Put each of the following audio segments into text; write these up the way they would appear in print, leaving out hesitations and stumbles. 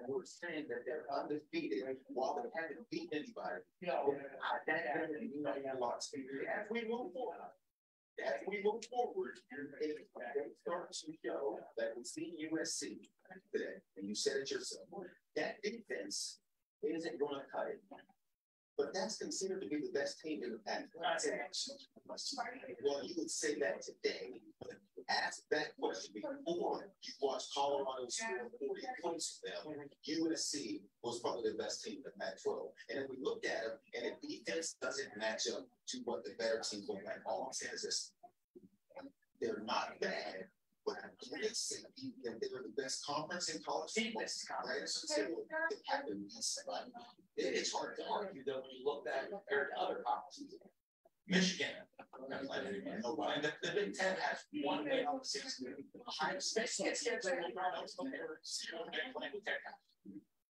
and we're saying that they're undefeated while they haven't beaten anybody. That lost. As we move forward, it starts to show that we see USC today, and you said it yourself. That defense isn't going to cut it. But that's considered to be the best team in the Pac. Well, you would say that today. Ask that question before you watched Colorado score 40 points to them. USC was probably the best team in the Pac-12. And if we look at them, and the defense doesn't match up to what the better team look like, all I'm saying is this: they're not bad, but I can't say that they're the best conference in college football. Right? So they have to be somebody. It's hard to argue though when you look at compared to other conferences. Michigan, and the Big Ten has one win on the 6. Ohio State,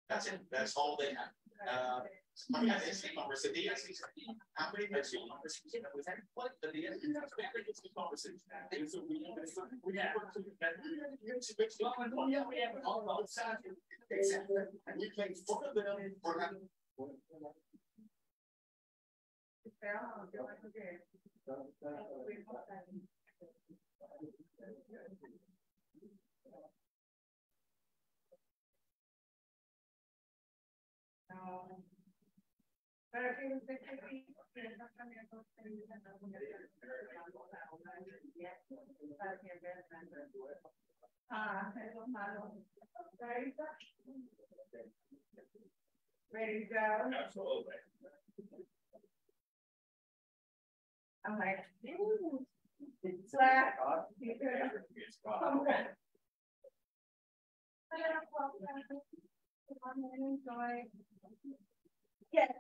that's it. That's all they have. How many SEC conferences? The SEC. How many SEC conferences? What the SEC conferences? We have all those sides. And we play fun of them for having. Ready to go? Absolutely. I'm like, it's flat. Yes.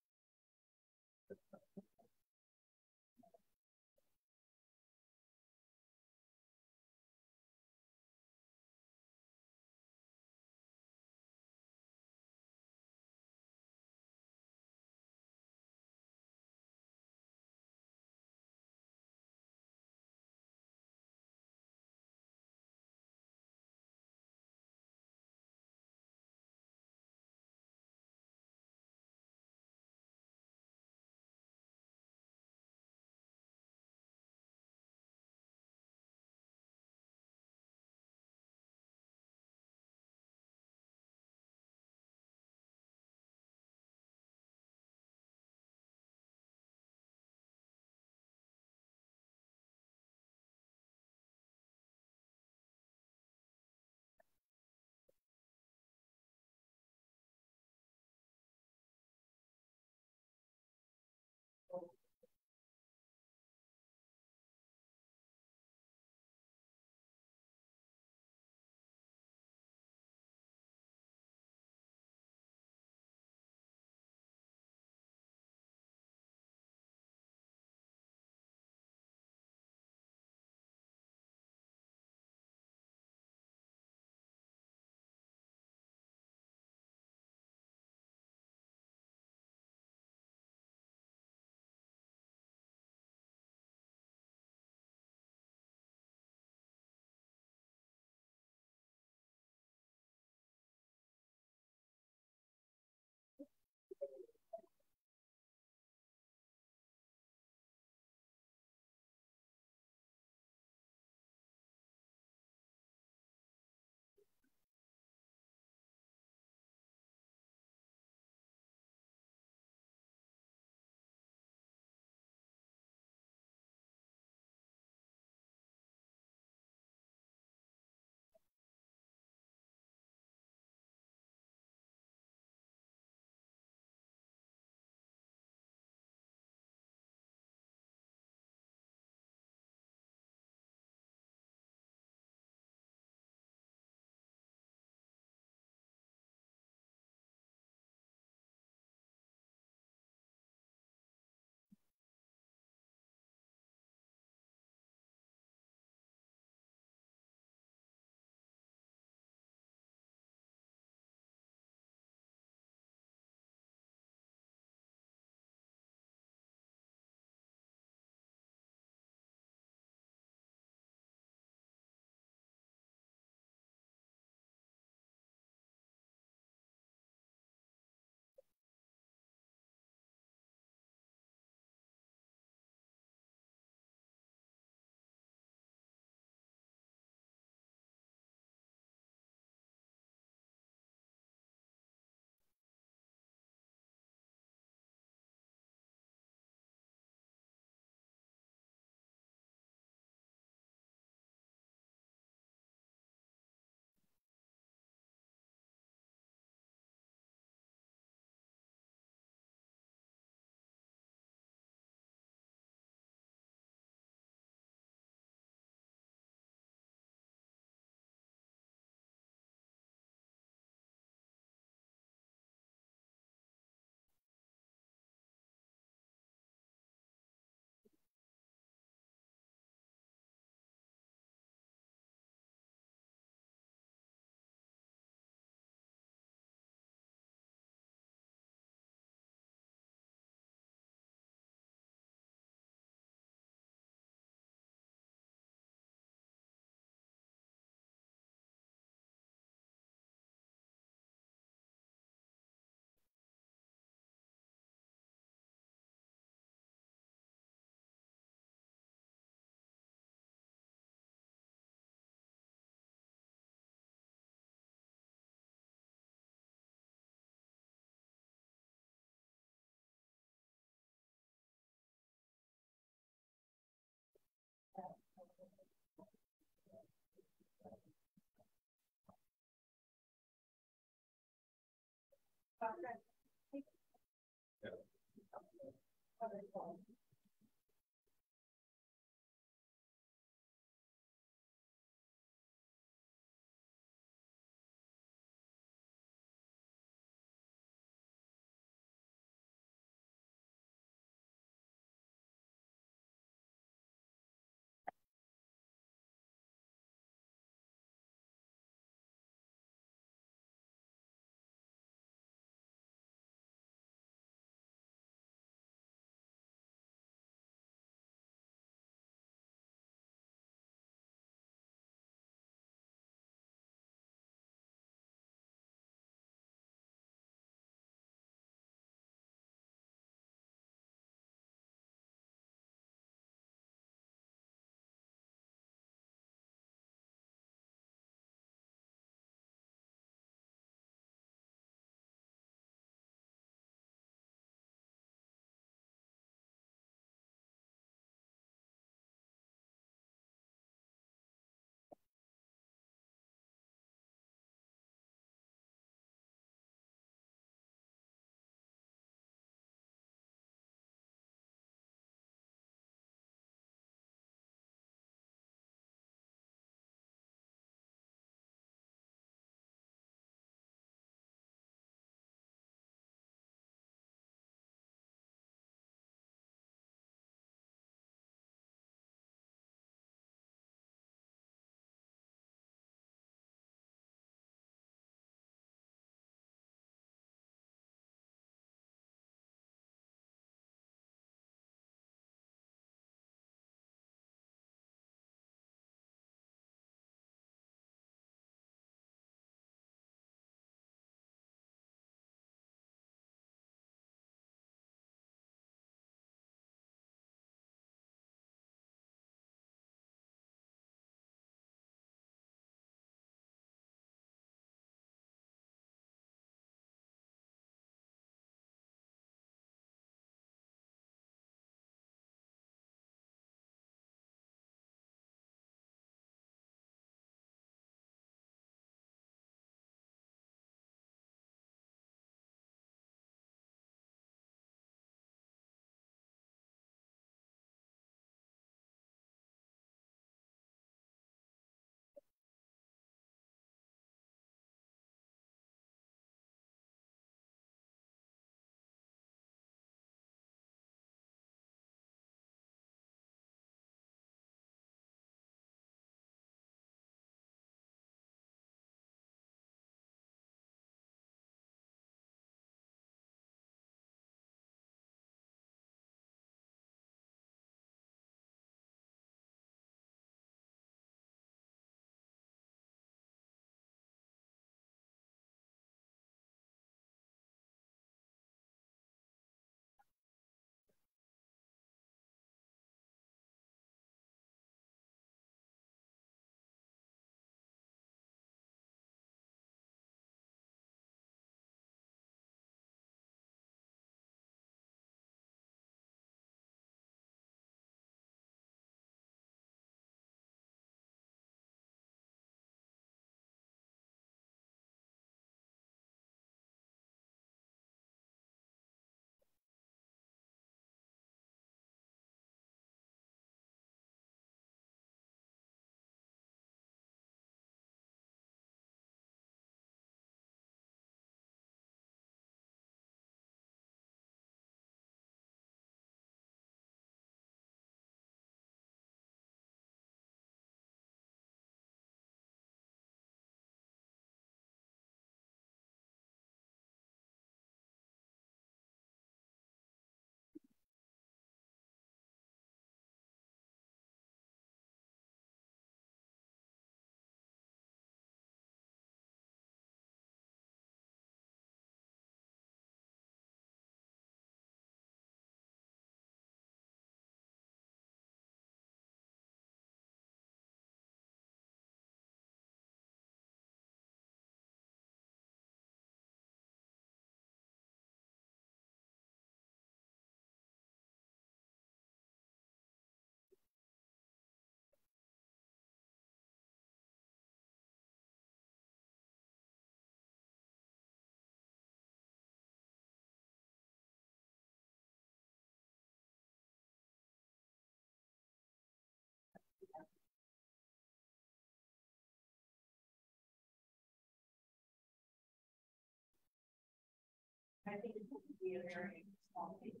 be a very small piece.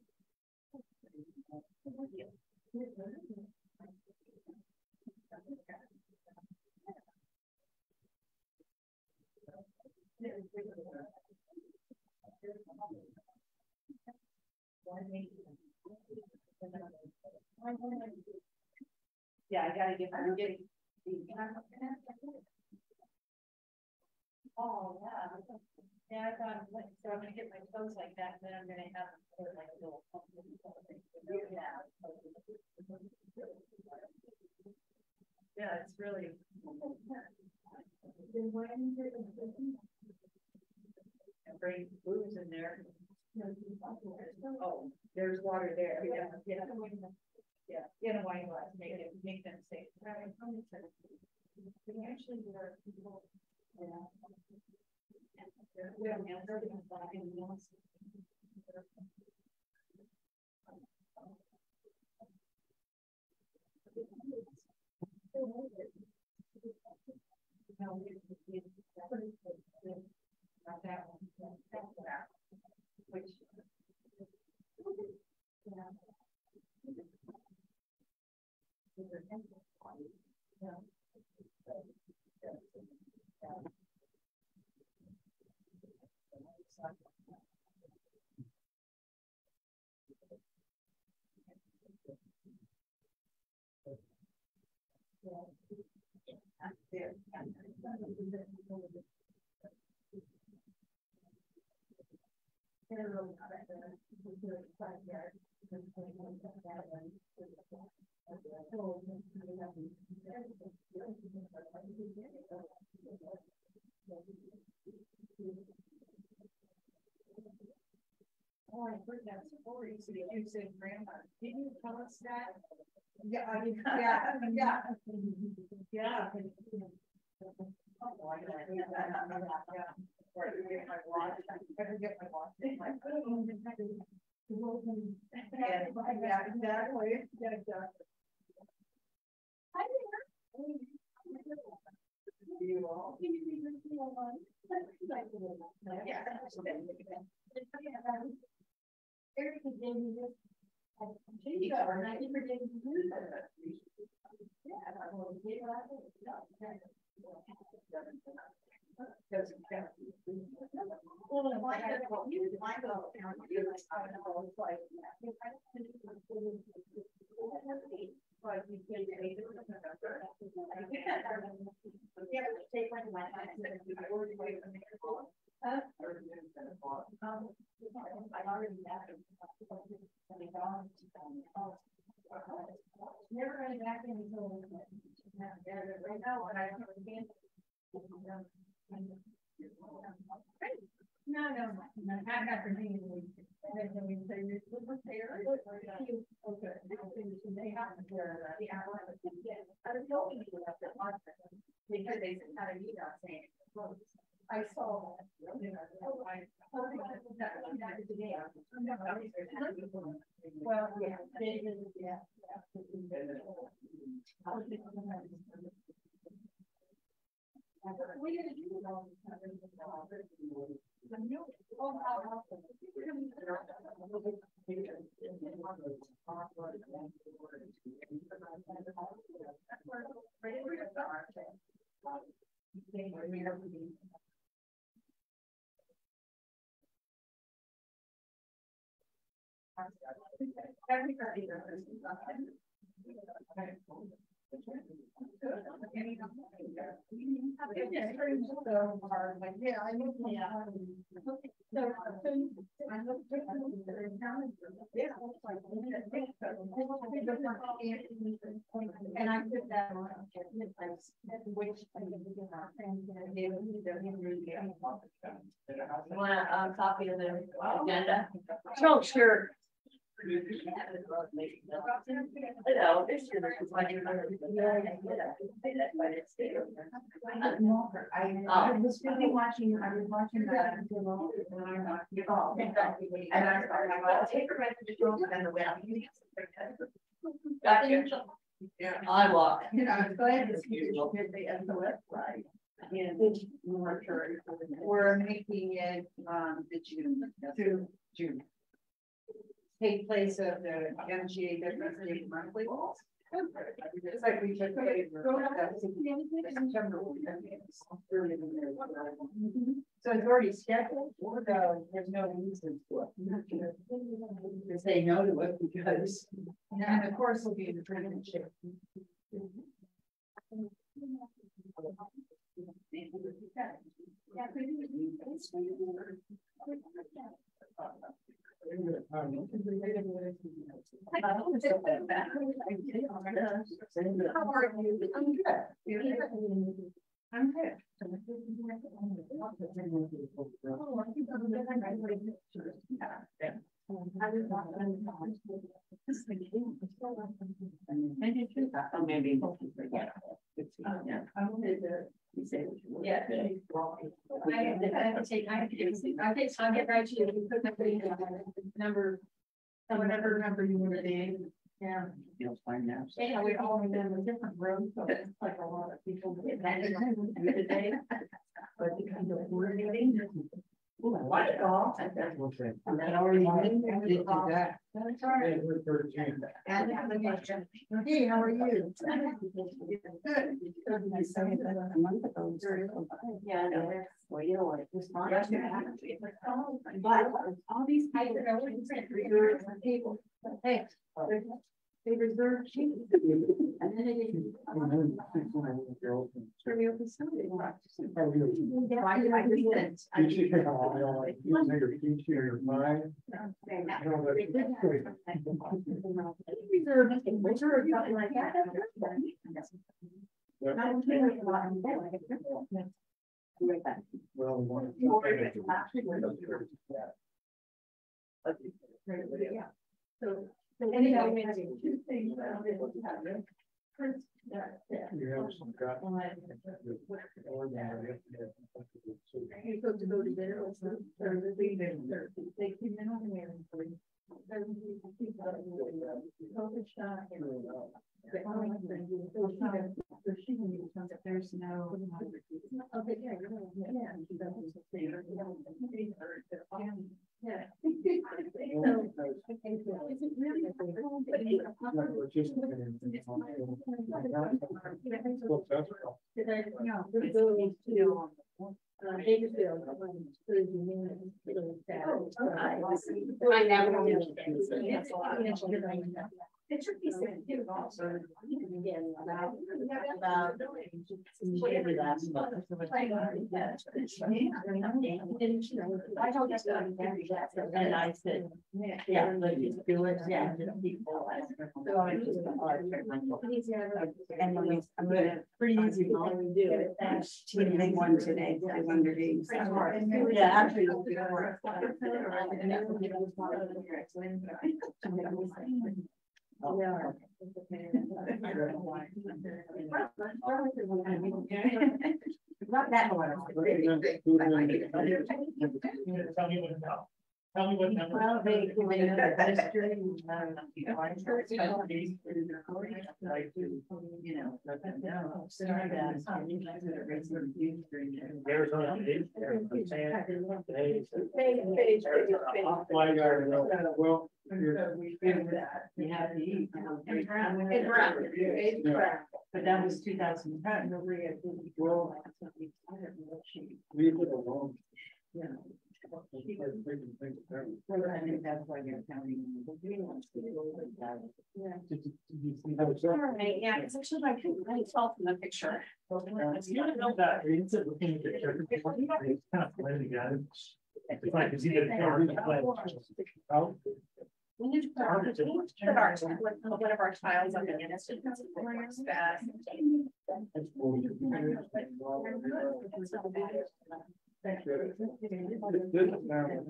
Yeah, I gotta get. I'm getting. Oh yeah. Yeah, I thought so. I'm gonna get my toes like that, and then I'm gonna have like a little. Yeah, it's really. And bring booze in there. Oh, there's water there. Yeah, yeah. Yeah, in a wine glass, make them safe. Actually, there are people. Yeah. Oh, I heard that story. So you said, Grandma, didn't you tell us that? Yeah, I mean, yeah, yeah, yeah. Oh, I get my watch. I forget my watch. Yeah, exactly. Yeah, exactly. Hi there. You all. Eric gave me this. And I never did use it. Yeah, I will give it out. Never going back until right now, and I don't no, I got the name. Because they had a meeting saying I saw well, yeah, yeah. We didn't do it all the time. Everybody yeah, I know. Yeah. And I put that on which you want a copy of the agenda? Oh, sure. Hello, this is I was really watching. I was watching that. And I thought, take a rest and the way gotcha. Yeah, I walk. You know, I'm glad to see you did the SOS right. And we're making it the June through June. take place of the MGA difference monthly. It's like we took so it's already scheduled, there's no reason to say no to it because, and of course it'll be in the traineeship. I'm good. Maybe I'll get right to you. Number, whatever number you want to be. Yeah. Feels fine now. Yeah, we all remember different rooms, so it's like a lot of people get that today. But because of board meeting. What it all? I already did that. That's all right. Hey, how are you? Good. A month ago. Yeah, no. Well, you know what? But all these people reserve people. Hey. They reserve cheap. And then they So anyhow, we have two things. You have some got. You're supposed to go to dinner or something, or they came in on the there's no. Okay, yeah. It should be said too, also. And I said, yeah, let's just do it. Yeah. And I'm gonna pretty easy. Big one today. I wonder yeah, actually. Yeah. Not that one. Tell me what number. Well, they Well, you have to eat. But that was 2010. Well, leave it alone. Yeah. I think that's why you're counting. All right, yeah, it's actually like really tall from the picture. You don't know that. It's looking at the picture. It's kind of blended together. It's like it's either dark or We need to put one of our tiles on the innocent.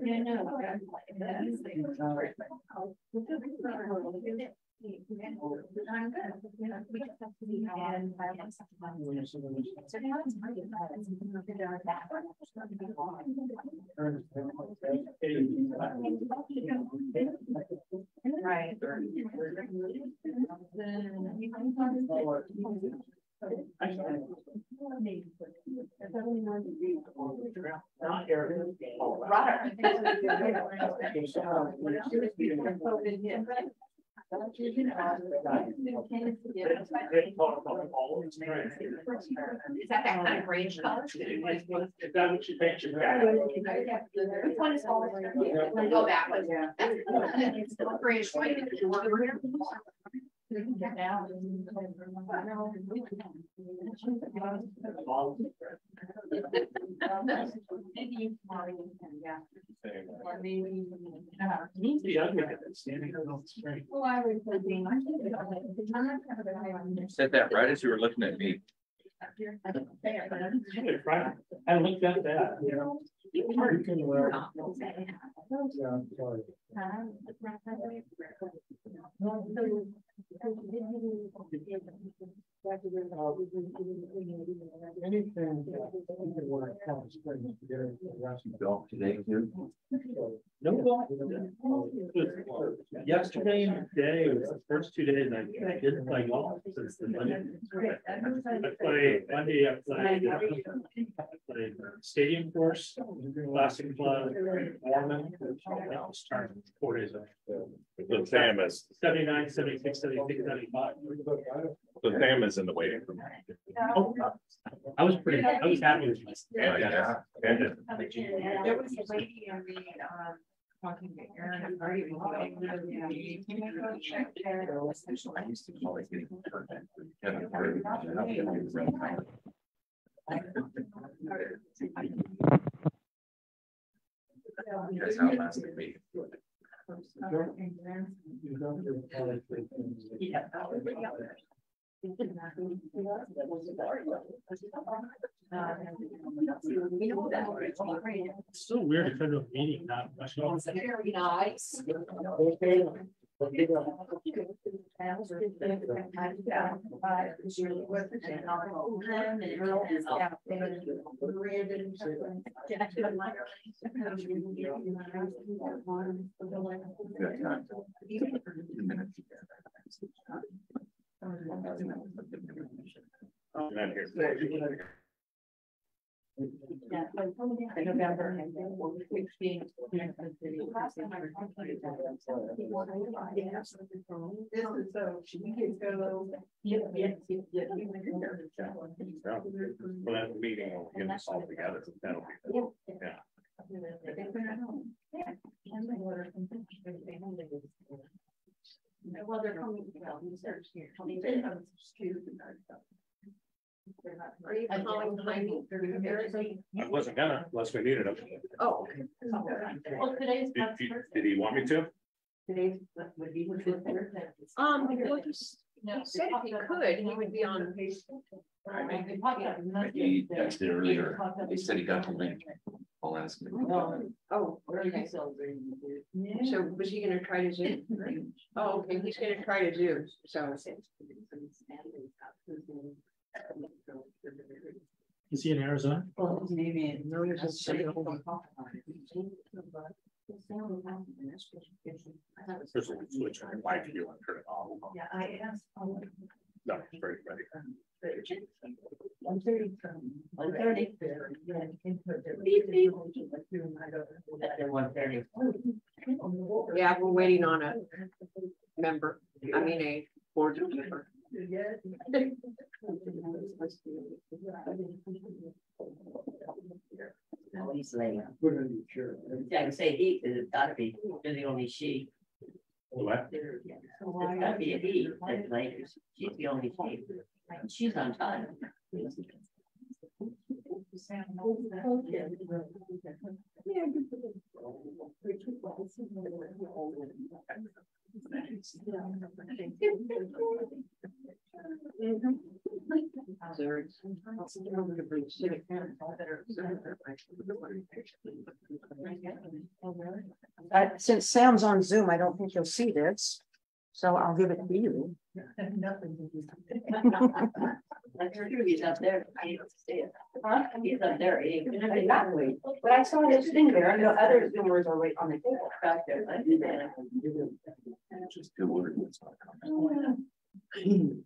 Yeah, no. I'm good. We just have to be on. Right. Is that kind of range color? Is that what you paint your back? Which one is taller? Go that way. It's the grayish white. Needs to be ugly at that standing on the screen. Said that right as you were looking at me. I looked at that, you know. You can wear. Yeah, sorry. Anything that you can wear a couple springs to get into the rest of the Golf today too. No golf. Yesterday and today was the first 2 days I didn't play golf since the Monday. I played Monday. I played stadium course, classic club, Mormon. That was starting 4 days ago. The Sam is 79, 76, 76, 75. in the waiting room. Oh, I was happy with myself. Yeah. And There was a lady on the, talking to Aaron. I used to call it getting turned back. Kevin Hart. That's how last week. It's still weird to go to a meeting, not. Very nice. November 16th. So she can go. Well, that meeting will get us all together. That'll be good. Yeah. Well, they're coming, well, research here. Are you calling behind me? I wasn't gonna, unless we needed him. Oh, okay. Well, today's. Did he want me to? Today's. Well, he said if he could, he would be on. He texted earlier. He said he got the link. I'll ask him. Oh, okay. So was he gonna try to Zoom? Oh, okay, he's gonna try to Zoom, so. Is he in Arizona? Well, maybe. There's a switch on my view and turn it off. Yeah, I asked. No, it's very ready. 1:30. 1:30. Yeah, we're waiting on a member, a board member. Oh, he's late. Yeah, I say he, because it's gotta be, you're the only she. What? It's gotta be a he, that's late. She's the only she. She's on time. Since Sam's on Zoom, I don't think you'll see this, so I'll give it to you. He's up there. I need to see it. Huh? He's up there. Exactly. But I saw this thing there. I know other Zoomers are right on the table. Back there. Just do word. It's not coming.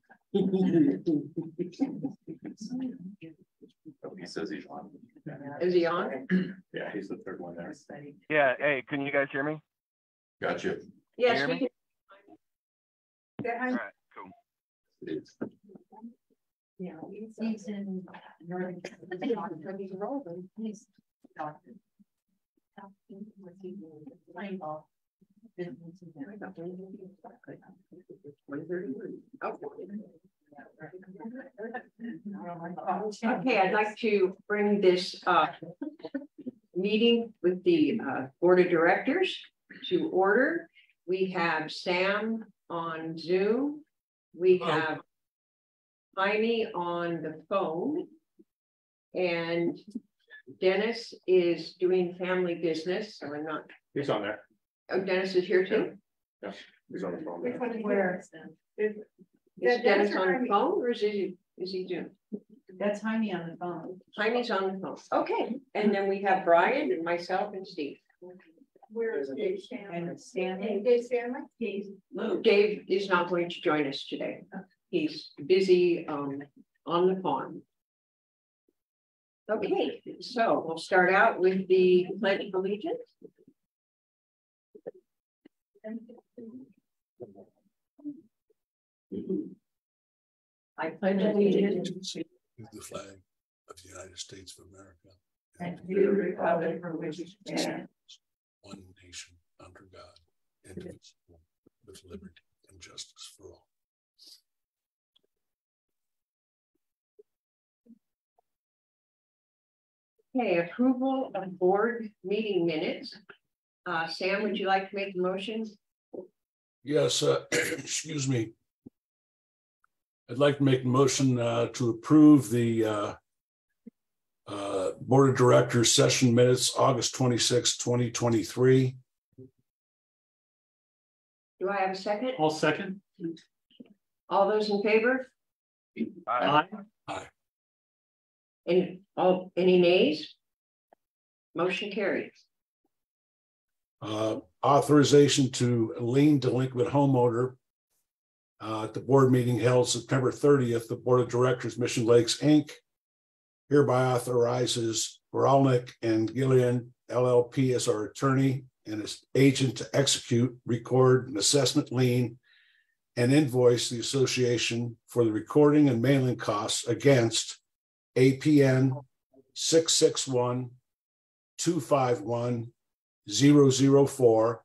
He says he's on. Is he on? Yeah, he's the third one there. Yeah, hey, can you guys hear me? Gotcha. Yes, hear we me? can. All right, cool. Yeah, he's in Northern. He's. Playing ball. Okay, I'd like to bring this meeting with the Board of Directors to order. We have Sam on Zoom. We have Jaime on the phone. And Dennis is doing family business, so I'm not. He's on there. Oh, Dennis is here too? Yeah, he's on the phone. Which one is where? Is Dennis on the phone or is he Zoom? That's Jaime on the phone. Jaime's on the phone. Okay, and then we have Brian and myself and Steve. Where is Dave Stanley? And Stanley. Dave is not going to join us today. He's busy on the farm. Okay, so we'll start out with the Pledge of Allegiance. I pledge allegiance to the flag of the United States of America and to the republic for which it stands, one nation under God, indivisible, with liberty and justice for all. Okay, approval of board meeting minutes. Sam, would you like to make the motion? Yes, excuse me. I'd like to make a motion to approve the Board of Directors session minutes, August 26, 2023. Do I have a second? I'll second. All those in favor? Aye. Any nays? Motion carries. Authorization to lien delinquent homeowner at the board meeting held September 30th, the Board of Directors, Mission Lakes, Inc. hereby authorizes Boralnik and Gillian LLP as our attorney and as agent to execute, record, an assessment lien, and invoice the association for the recording and mailing costs against APN 661-251-004,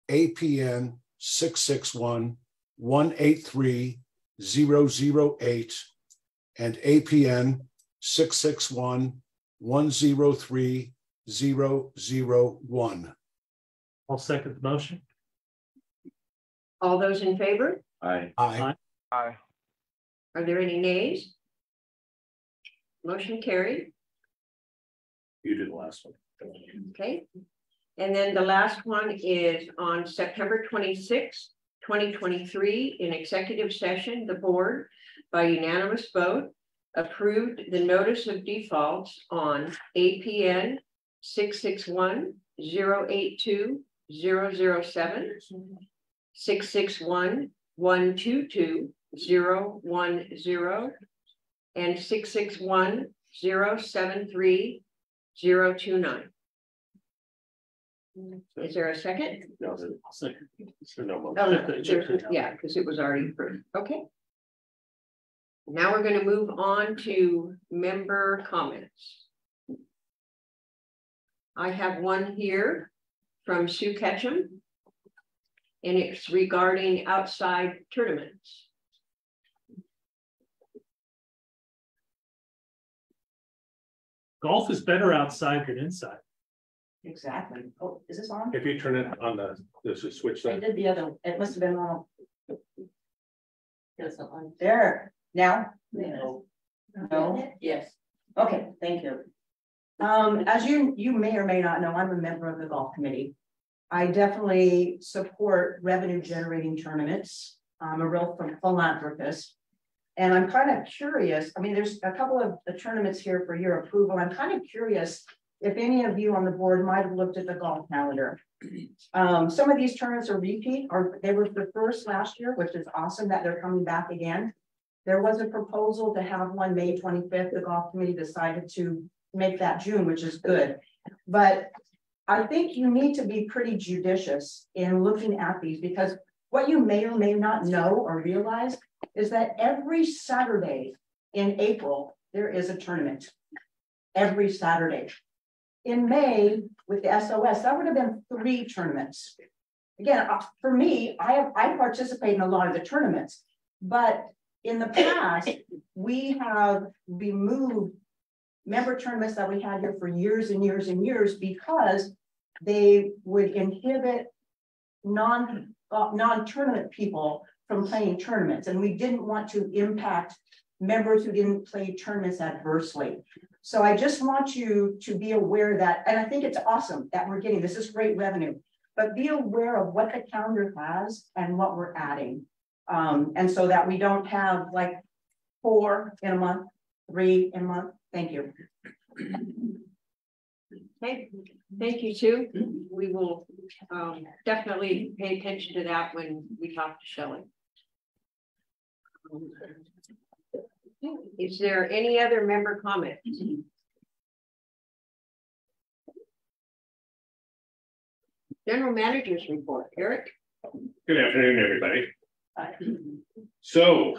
APN 661-183-008, and APN 661-103-001. I'll second the motion. All those in favor? Aye. Aye. Aye. Are there any nays? Motion carried. You did the last one. Okay. And then the last one is on September 26, 2023, in executive session, the board, by unanimous vote, approved the notice of defaults on APN 661-082-007, 661-122-010, and 661-073-029. Is there a second? No, there's no motion. Oh, no, yeah, because it was already approved. Okay. Now we're going to move on to member comments. I have one here from Sue Ketchum, and it's regarding outside tournaments. Golf is better outside than inside. Exactly. Oh, is this on? If you turn it on this is switch I that. did the other, it must have been on. It's on there. Now? No. No? Yes. Okay, thank you. As you may or may not know, I'm a member of the golf committee. I definitely support revenue generating tournaments. I'm a real philanthropist. And I'm kind of curious. I mean, there's a couple of the tournaments here for your approval. I'm kind of curious if any of you on the board might have looked at the golf calendar. Some of these tournaments are repeat, or they were the first last year, which is awesome that they're coming back again. There was a proposal to have one May 25th. The golf committee decided to make that June, which is good. But I think you need to be pretty judicious in looking at these, because what you may or may not know or realize is that every Saturday in April, there is a tournament. Every Saturday. In May, with the SOS, that would have been 3 tournaments. Again, for me, I participate in a lot of the tournaments, but in the past, we have removed member tournaments that we had here for years and years and years because they would inhibit non-tournament people from playing tournaments. And we didn't want to impact members who didn't play tournaments adversely. So I just want you to be aware that, and I think it's awesome that we're getting, this is great revenue, but be aware of what the calendar has and what we're adding. And so that we don't have like 4 in a month, 3 in a month. Thank you. Okay, thank you, Sue. We will definitely pay attention to that when we talk to Shelley. Is there any other member comment? General Manager's report, Eric. Good afternoon, everybody. So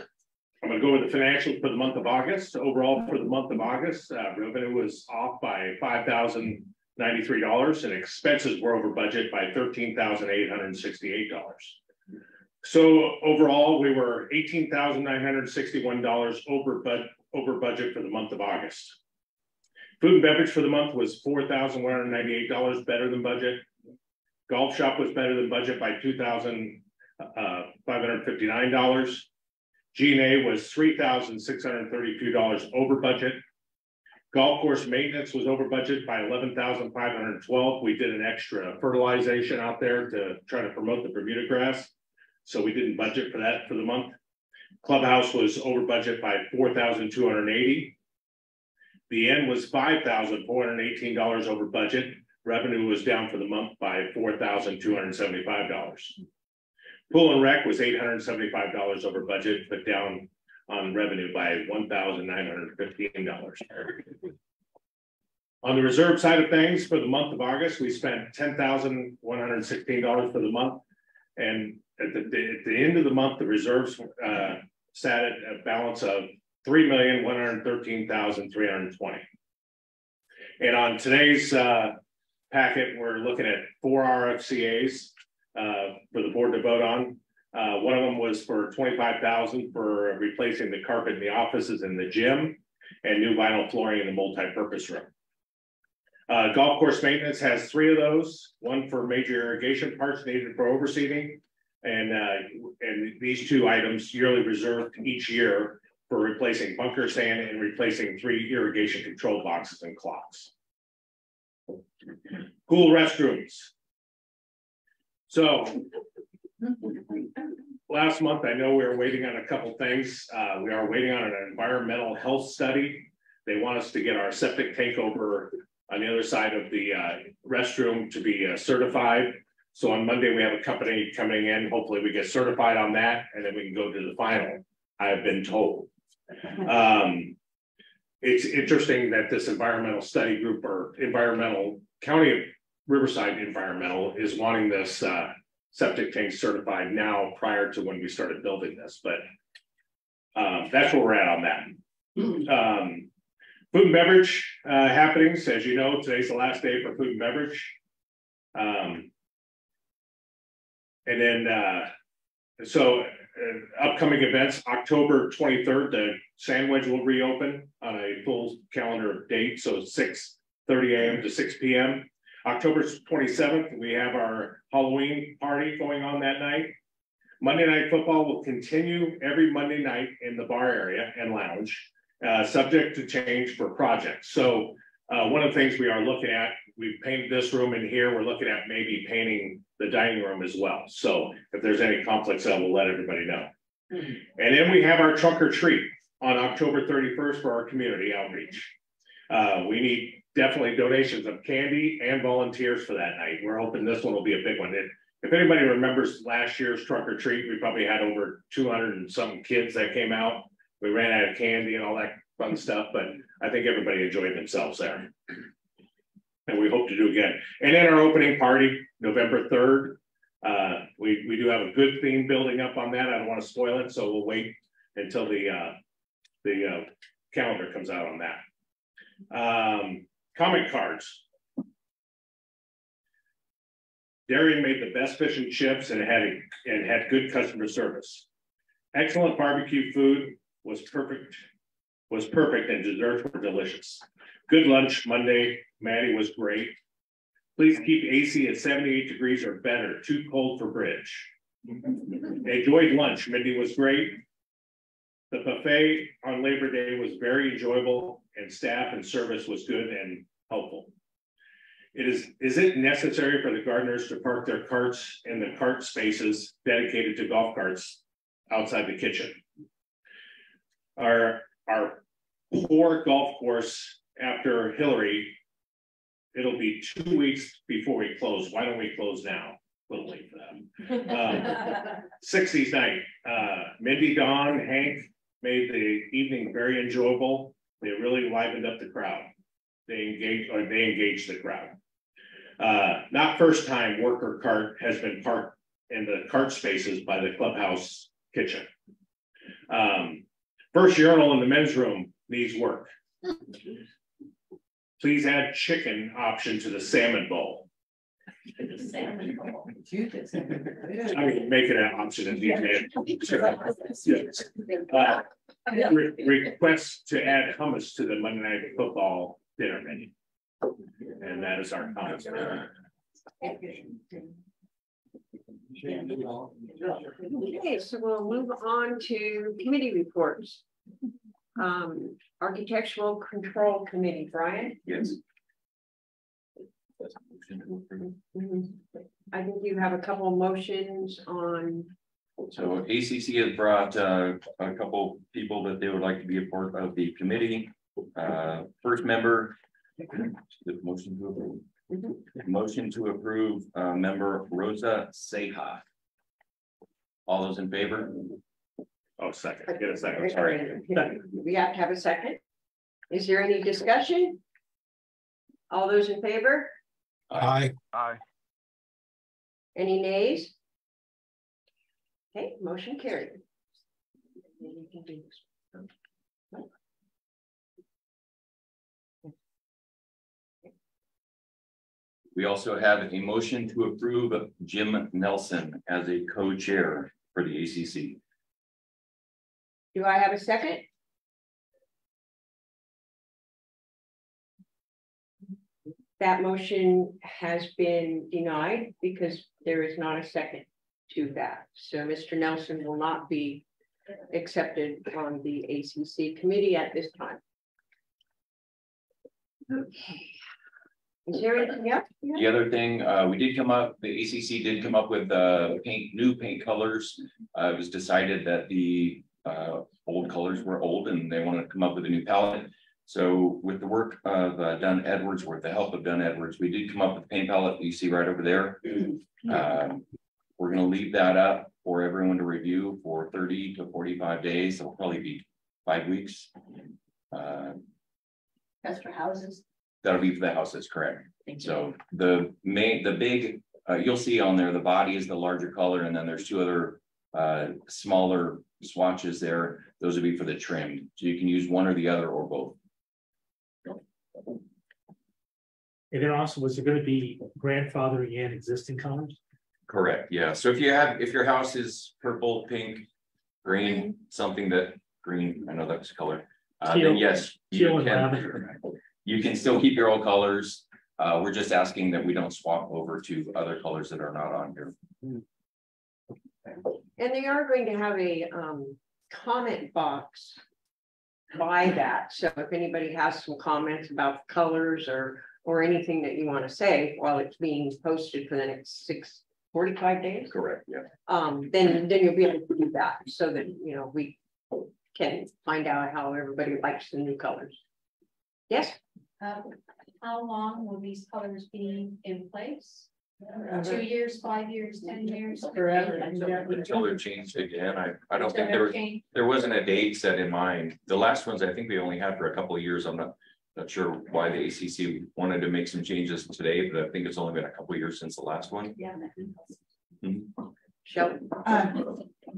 I'm going to go over the financials for the month of August. Overall, for the month of August, revenue was off by $5,093 and expenses were over budget by $13,868. So overall, we were $18,961 over budget for the month of August. Food and beverage for the month was $4,198 better than budget. Golf shop was better than budget by $2,559. G&A was $3,632 over budget. Golf course maintenance was over budget by $11,512. We did an extra fertilization out there to try to promote the Bermuda grass, so we didn't budget for that for the month. Clubhouse was over budget by $4,280. The end was $5,418 over budget. Revenue was down for the month by $4,275. Pool and rec was $875 over budget, but down on revenue by $1,915. On the reserve side of things, for the month of August, we spent $10,116 for the month. And at the end of the month, the reserves sat at a balance of $3,113,320. And on today's packet, we're looking at 4 RFCAs for the board to vote on. One of them was for $25,000 for replacing the carpet in the offices and the gym, and new vinyl flooring in the multi-purpose room. Golf course maintenance has 3 of those, one for major irrigation parts needed for overseeding, and these 2 items yearly reserved each year for replacing bunker sand and replacing 3 irrigation control boxes and clocks. Cool restrooms. So last month, I know we were waiting on a couple things. We are waiting on an environmental health study. They want us to get our septic tank over on the other side of the restroom to be certified. So on Monday, we have a company coming in. Hopefully we get certified on that, and then we can go to the final, I have been told. It's interesting that this environmental study group, or environmental County of Riverside Environmental, is wanting this septic tank certified now prior to when we started building this, but that's where we're at on that. Food and beverage happenings. As you know, today's the last day for food and beverage. And then, upcoming events, October 23rd, the Sandwich will reopen on a full calendar date, so 6:30 a.m. to 6 p.m. October 27th, we have our Halloween party going on that night. Monday Night Football will continue every Monday night in the bar area and lounge, subject to change for projects. So one of the things we are looking at, we've painted this room in here, we're looking at maybe painting the dining room as well. So if there's any conflicts, we'll let everybody know. And then we have our trunk or treat on October 31st for our community outreach. We need definitely donations of candy and volunteers for that night. We're hoping this one will be a big one. If anybody remembers last year's trunk or treat, we probably had over 200 and some kids that came out. We ran out of candy and all that fun stuff, but I think everybody enjoyed themselves there. And we hope to do again. And then our opening party, November 3rd. We do have a good theme building up on that. I don't want to spoil it, so we'll wait until the calendar comes out on that. Comment cards. Darian made the best fish and chips and had good customer service. Excellent barbecue food was perfect, and desserts were delicious. Good lunch Monday. Maddie was great. Please keep AC at 78 degrees or better. Too cold for bridge. Enjoyed lunch. Mindy was great. The buffet on Labor Day was very enjoyable, and staff and service was good and helpful. Is it necessary for the gardeners to park their carts in the cart spaces dedicated to golf carts outside the kitchen? Our poor golf course after Hillary, it'll be 2 weeks before we close. Why don't we close now? A little late for that. 60s night. Mindy, Dawn, Hank made the evening very enjoyable. They really livened up the crowd. They engaged the crowd. Not first time worker cart has been parked in the cart spaces by the clubhouse kitchen. First urinal in the men's room needs work. Please add chicken option to the salmon bowl. I mean, make it an option in detail. Request to add hummus to the Monday Night Football dinner menu. And that is our comment. Okay, so we'll move on to committee reports. Architectural Control Committee, Brian? Yes. I think you have a couple of motions on. So ACC has brought a couple people that they would like to be a part of the committee. First member, the motion to approve. Motion to approve member Rosa Seha. All those in favor? Oh, second. Get a second. Sorry. We have to have a second. Is there any discussion? All those in favor? Aye. Aye. Any nays? Okay, motion carried. We also have a motion to approve Jim Nelson as a co-chair for the ACC. Do I have a second? That motion has been denied because there is not a second to that. So Mr. Nelson will not be accepted on the ACC committee at this time. Okay. Is there anything else? The other thing, we did come up, the ACC did come up with new paint colors. It was decided that the old colors were old and they wanted to come up with a new palette. So with the work of Dunn Edwards, with the help of Dunn Edwards, we did come up with the paint palette that you see right over there. We're going to leave that up for everyone to review for 30 to 45 days. It'll probably be 5 weeks. That's for houses. That'll be for the houses, correct. So the big, you'll see on there, the body is the larger color, and then there's two other smaller swatches there. Those would be for the trim. So you can use one or the other or both. And then also, was it going to be grandfathering in existing colors? Correct. Yeah. So if your house is purple, pink, green, something that green, I know that's color. Then yes, you can still keep your old colors. We're just asking that we don't swap over to other colors that are not on here. And they are going to have a comment box by that. So if anybody has some comments about colors or anything that you want to say while it's being posted for the next 45 days. Correct. Yeah. Then you'll be able to do that so that we can find out how everybody likes the new colors. Yes. How long will these colors be in place? 2 years, 5 years, 10 years. Forever. Until they're changed again. I don't think there wasn't a date set in mind. The last ones I think we only had for a couple of years. I'm not sure why the ACC wanted to make some changes today, but I think it's only been a couple of years since the last one. Yeah. Shelby.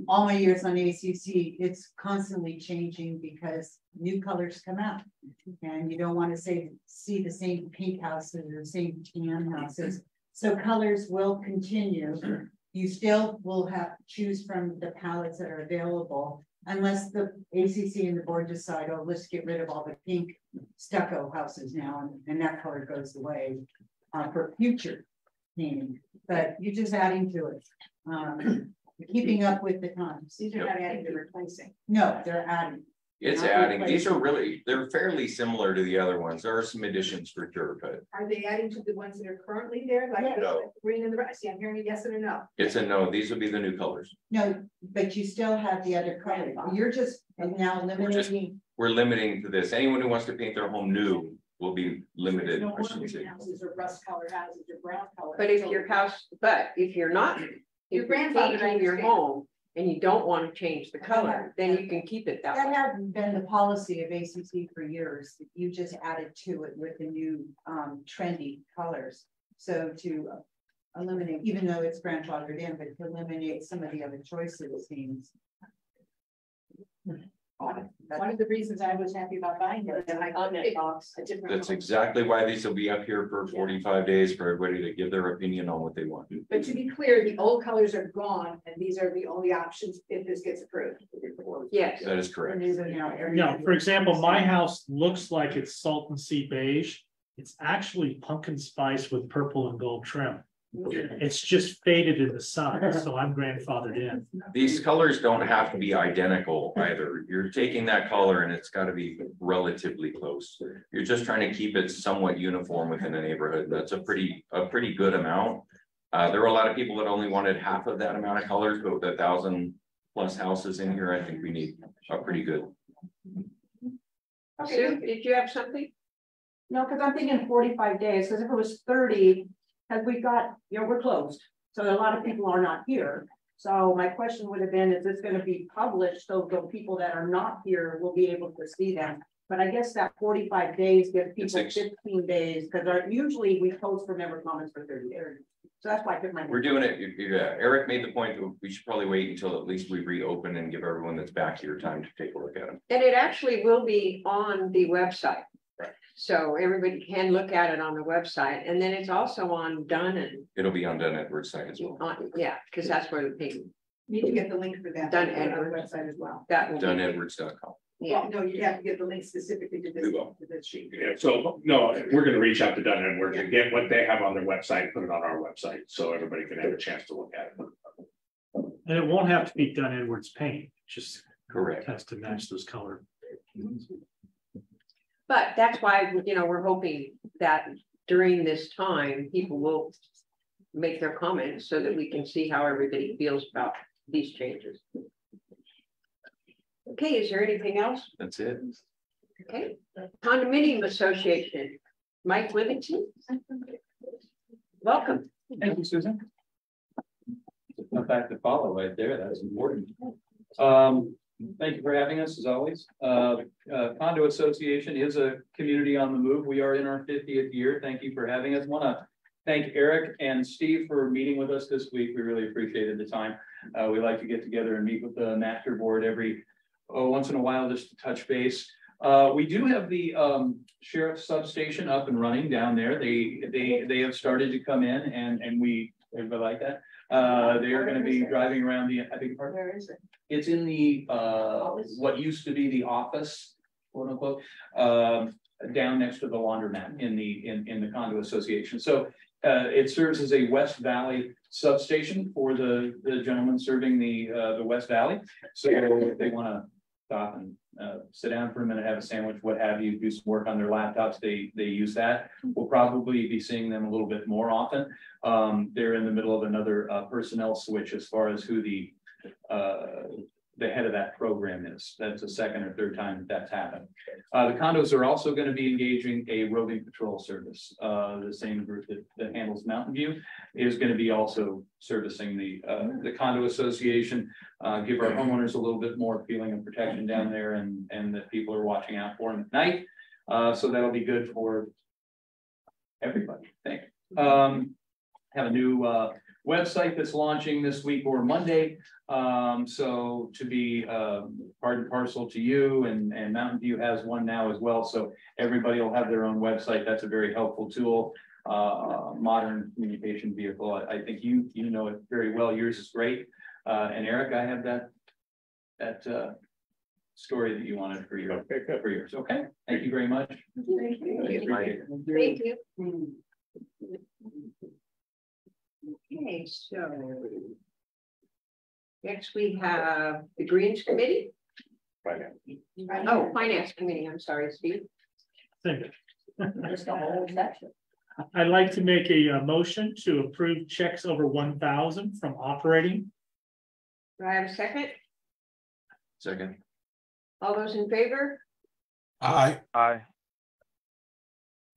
All my years on ACC, it's constantly changing because new colors come out. And you don't want to see the same pink houses or the same tan houses. So colors will continue. You still will have to choose from the palettes that are available, unless the ACC and the board decide, oh, let's get rid of all the pink stucco houses now, and that color goes away for future painting. But you're just adding to it. Keeping up with the times. These are not adding, they're replacing. No, they're adding. It's adding. These are they're fairly similar to the other ones. There are some additions for sure, but Are they adding to the ones that are currently there? Like no. Green and the red? See, I'm hearing a yes and a no. It's a no. These would be the new colors. No, but you still have the other color. You're just now eliminating. We're limiting to this. Anyone who wants to paint their home new will be limited. No houses or rust colored houses or brown colored. But if your house, if you're not, Your if you're grandfather painting your understands. home and you don't want to change the color, then you can keep it that That way. hasn't been the policy of ACC for years. You just added to it with the new trendy colors. So to eliminate, even though it's grandfathered in, but to eliminate some of the other choices, it seems. One of the reasons I was happy about buying it, and I got it box a different. That's exactly why these will be up here for 45 days for everybody to give their opinion on what they want. But to be clear, the old colors are gone, and these are the only options if this gets approved. Yes. That is correct. No, for example, my house looks like it's Salton Sea beige. It's actually pumpkin spice with purple and gold trim. It's just faded in the sun, so I'm grandfathered in. These colors don't have to be identical either. You're taking that color and it's got to be relatively close. You're just trying to keep it somewhat uniform within a neighborhood. That's a pretty good amount. There were a lot of people that only wanted half of that amount of colors, but with 1,000+ houses in here, I think we need a pretty good. Okay. Sue, did you have something? No, because I'm thinking 45 days, because if it was 30, because we've got, we're closed. So a lot of people are not here. So my question would have been, is this going to be published so the people that are not here will be able to see them? But I guess that 45 days gives people 15 days, because usually we post for member comments for 30 days. So that's why I put my. We're doing it. Eric made the point that we should probably wait until at least we reopen and give everyone that's back here time to take a look at them. And it actually will be on the website. Right. So everybody can look at it on the website, and then it's also on Dunn and. It'll be on Dunn Edwards site as well. Yeah, because that's where the people. Need to get the link for that. Dunn on Edwards the website as well. That will DunnEdwards.com. Yeah. Well, no, you'd have to get the link specifically to this, to this sheet. Yeah, so no, we're going to reach out to Dunn Edwards and get what they have on their website, put it on our website, so everybody can have a chance to look at it. And it won't have to be Dunn Edwards paint, just correct. Has to match those colors. But that's why, we're hoping that during this time, people will make their comments so that we can see how everybody feels about these changes. Okay, is there anything else? That's it. Okay, Condominium Association, Mike Livingston. Welcome. Thank you, Susan. A fact to follow right there, that's important. Thank you for having us, as always. Condo Association is a community on the move. We are in our 50th year. Thank you for having us. I want to thank Eric and Steve for meeting with us this week. We really appreciated the time. We like to get together and meet with the master board every once in a while just to touch base. We do have the sheriff's substation up and running down there. They have started to come in, and everybody like that. They are going to be driving around the. I think. Where is it? It's in the what used to be the office, quote unquote, down next to the laundromat in the condo association. So it serves as a West Valley substation for the gentleman serving the West Valley. So if they want to stop and sit down for a minute, have a sandwich, what have you, do some work on their laptops, they use that. We'll probably be seeing them a little bit more often. They're in the middle of another personnel switch as far as who the the head of that program is. That's the second or third time that's happened. The condos are also going to be engaging a roving patrol service. The same group that handles Mountain View is going to be also servicing the condo association, give our homeowners a little bit more feeling of protection down there, and that people are watching out for them at night. So that'll be good for everybody, I think. Have a new website that's launching this week or Monday. So to be part and parcel to you, and Mountain View has one now as well. So everybody will have their own website. That's a very helpful tool, modern communication vehicle. I think you know it very well. Yours is great. And Eric, I have that story that you wanted for your for yours. Okay, thank you very much. Thank you. Thank you. Okay, so next we have the Greens Committee. Oh, Finance Committee. I'm sorry, Steve. Just the whole section. I'd like to make a motion to approve checks over 1,000 from operating. Do I have a second? Second. All those in favor? Aye. Aye.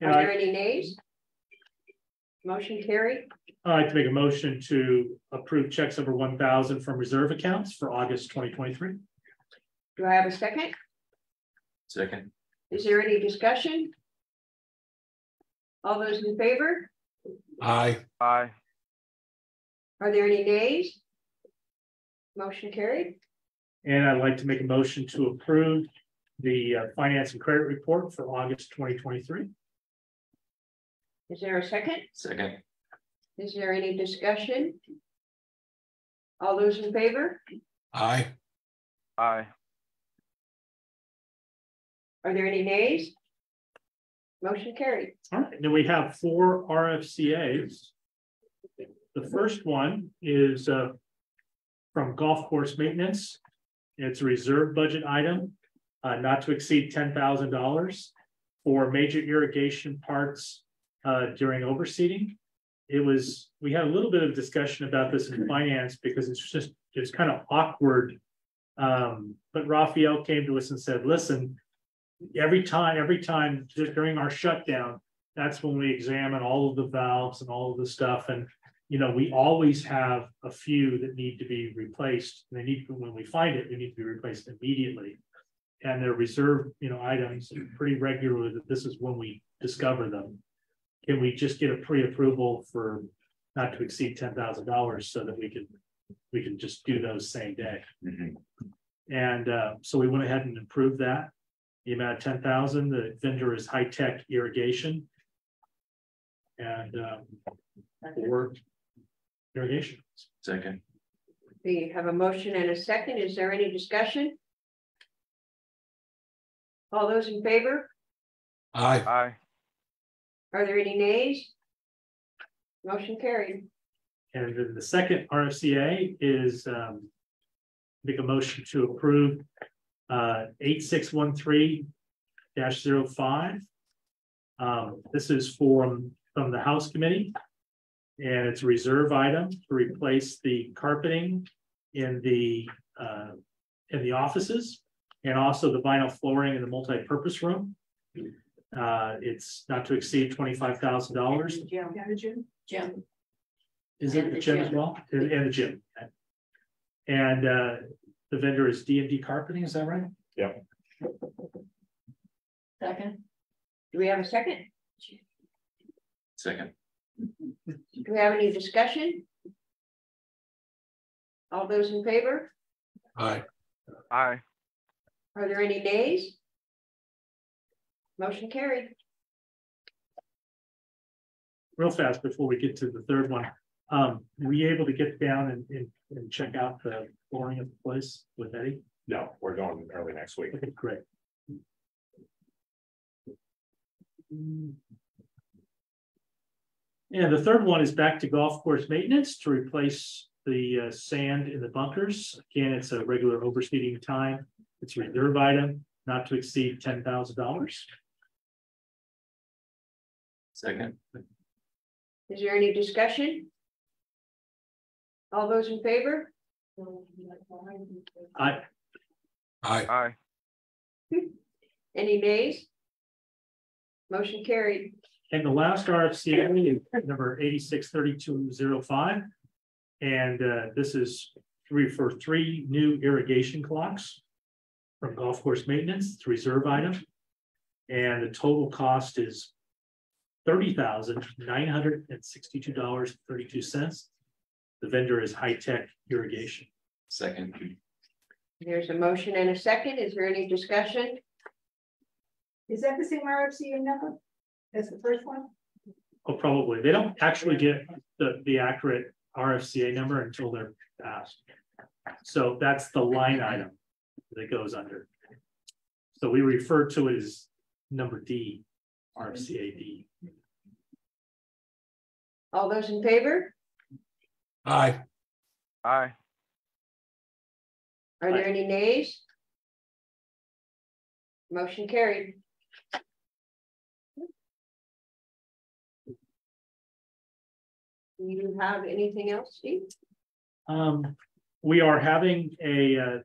Are there any nays? Motion carried. I'd like to make a motion to approve checks over 1,000 from reserve accounts for August 2023. Do I have a second? Second. Is there any discussion? All those in favor? Aye. Aye. Are there any nays? Motion carried. And I'd like to make a motion to approve the finance and credit report for August 2023. Is there a second? Second. Is there any discussion? All those in favor? Aye. Aye. Are there any nays? Motion carried. All right, then we have 4 RFCAs. The first one is from golf course maintenance. It's a reserve budget item, not to exceed $10,000 for major irrigation parts during overseeding. We had a little bit of discussion about this in finance because it's kind of awkward. But Raphael came to us and said, listen, every time during our shutdown, that's when we examine all of the valves and all of the stuff. And, you know, we always have a few that need to be replaced. They need, when we find it, they need to be replaced immediately. And they're reserve, items pretty regularly that this is when we discover them. Can we just get a pre-approval for not to exceed $10,000 so that we can just do those same day? Mm-hmm. And so we went ahead and approved that. The amount of $10,000. The vendor is High Tech Irrigation, and for irrigation. Second. We have a motion and a second. Is there any discussion? All those in favor? Aye. Aye. Are there any nays? Motion carried. And then the second RFCA is make a motion to approve 8613-05. This is from the House Committee, and it's a reserve item to replace the carpeting in the offices, and also the vinyl flooring in the multi-purpose room. It's not to exceed $25,000. Gym. Is it the gym as well? And the gym. And the vendor is D&D Carpeting, is that right? Yep. Second. Do we have a second? Second. Do we have any discussion? All those in favor? Aye. Aye. Are there any nays? Motion carried. Real fast before we get to the third one, were you able to get down and check out the flooring of the place with Eddie? No, we're going early next week. Okay, great. And the third one is back to golf course maintenance to replace the sand in the bunkers. Again, it's a regular overseeding time. It's a reserve item, not to exceed $10,000. Second. Is there any discussion? All those in favor? Aye. Aye. Any nays? Motion carried. And the last RFCA is number 863205. And this is for 3 new irrigation clocks from golf course maintenance. It's a reserve item. And the total cost is $30,962.32. The vendor is High Tech Irrigation. Second. There's a motion and a second. Is there any discussion? Is that the same RFCA number? That's the first one? Oh, probably. They don't actually get the accurate RFCA number until they're passed. So that's the line item that goes under. So we refer to it as number D, RFCA D. All those in favor? Aye. Aye. Are there any nays? Motion carried. Do you have anything else, Steve? We are having the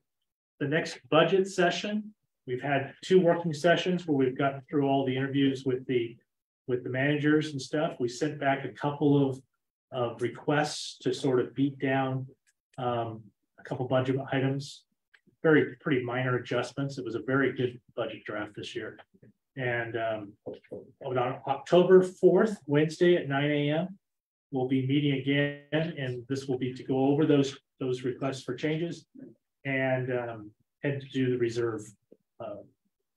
next budget session. We've had 2 working sessions where we've gotten through all the interviews with the managers and stuff. We sent back a couple of requests to sort of beat down a couple budget items, pretty minor adjustments. It was a very good budget draft this year. And on October 4th, Wednesday at 9 a.m., we'll be meeting again, and this will be to go over those requests for changes and to do the reserve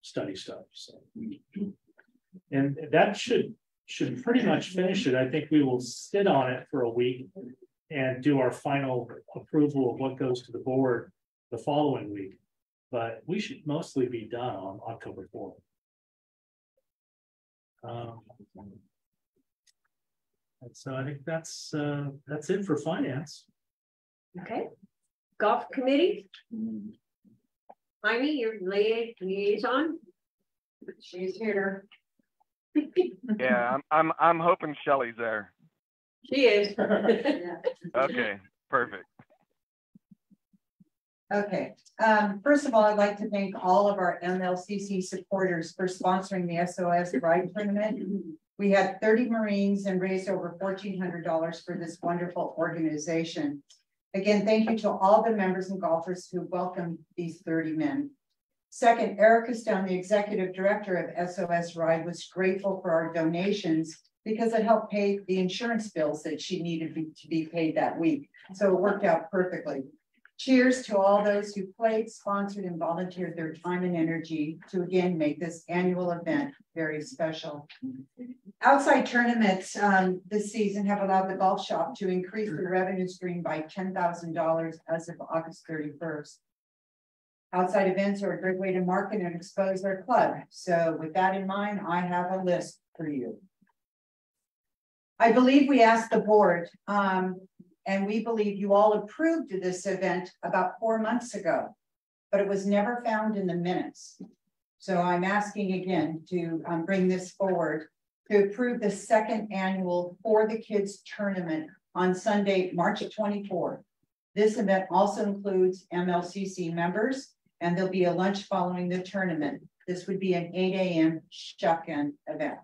study stuff. So, and that should pretty much finish it. I think we will sit on it for a week and do our final approval of what goes to the board the following week. But we should mostly be done on October 4th. And so I think that's it for finance. Okay. Golf committee? Jaime, your liaison? She's here. Yeah, I'm hoping Shelley's there. She is. Okay, perfect. Okay, first of all, I'd like to thank all of our MLCC supporters for sponsoring the SOS Ride Tournament. We had 30 Marines and raised over $1,400 for this wonderful organization. Again, thank you to all the members and golfers who welcomed these 30 men. Second, Erica Stone, the executive director of SOS Ride, was grateful for our donations because it helped pay the insurance bills that she needed to be paid that week. So it worked out perfectly. Cheers to all those who played, sponsored, and volunteered their time and energy to again make this annual event very special. Outside tournaments this season have allowed the golf shop to increase the revenue stream by $10,000 as of August 31st. Outside events are a great way to market and expose their club. So with that in mind, I have a list for you. I believe we asked the board, and we believe you all approved this event about 4 months ago, but it was never found in the minutes. So I'm asking again to bring this forward to approve the 2nd annual For the Kids tournament on Sunday, March 24th. This event also includes MLCC members, and there'll be a lunch following the tournament. This would be an 8 a.m. shotgun event.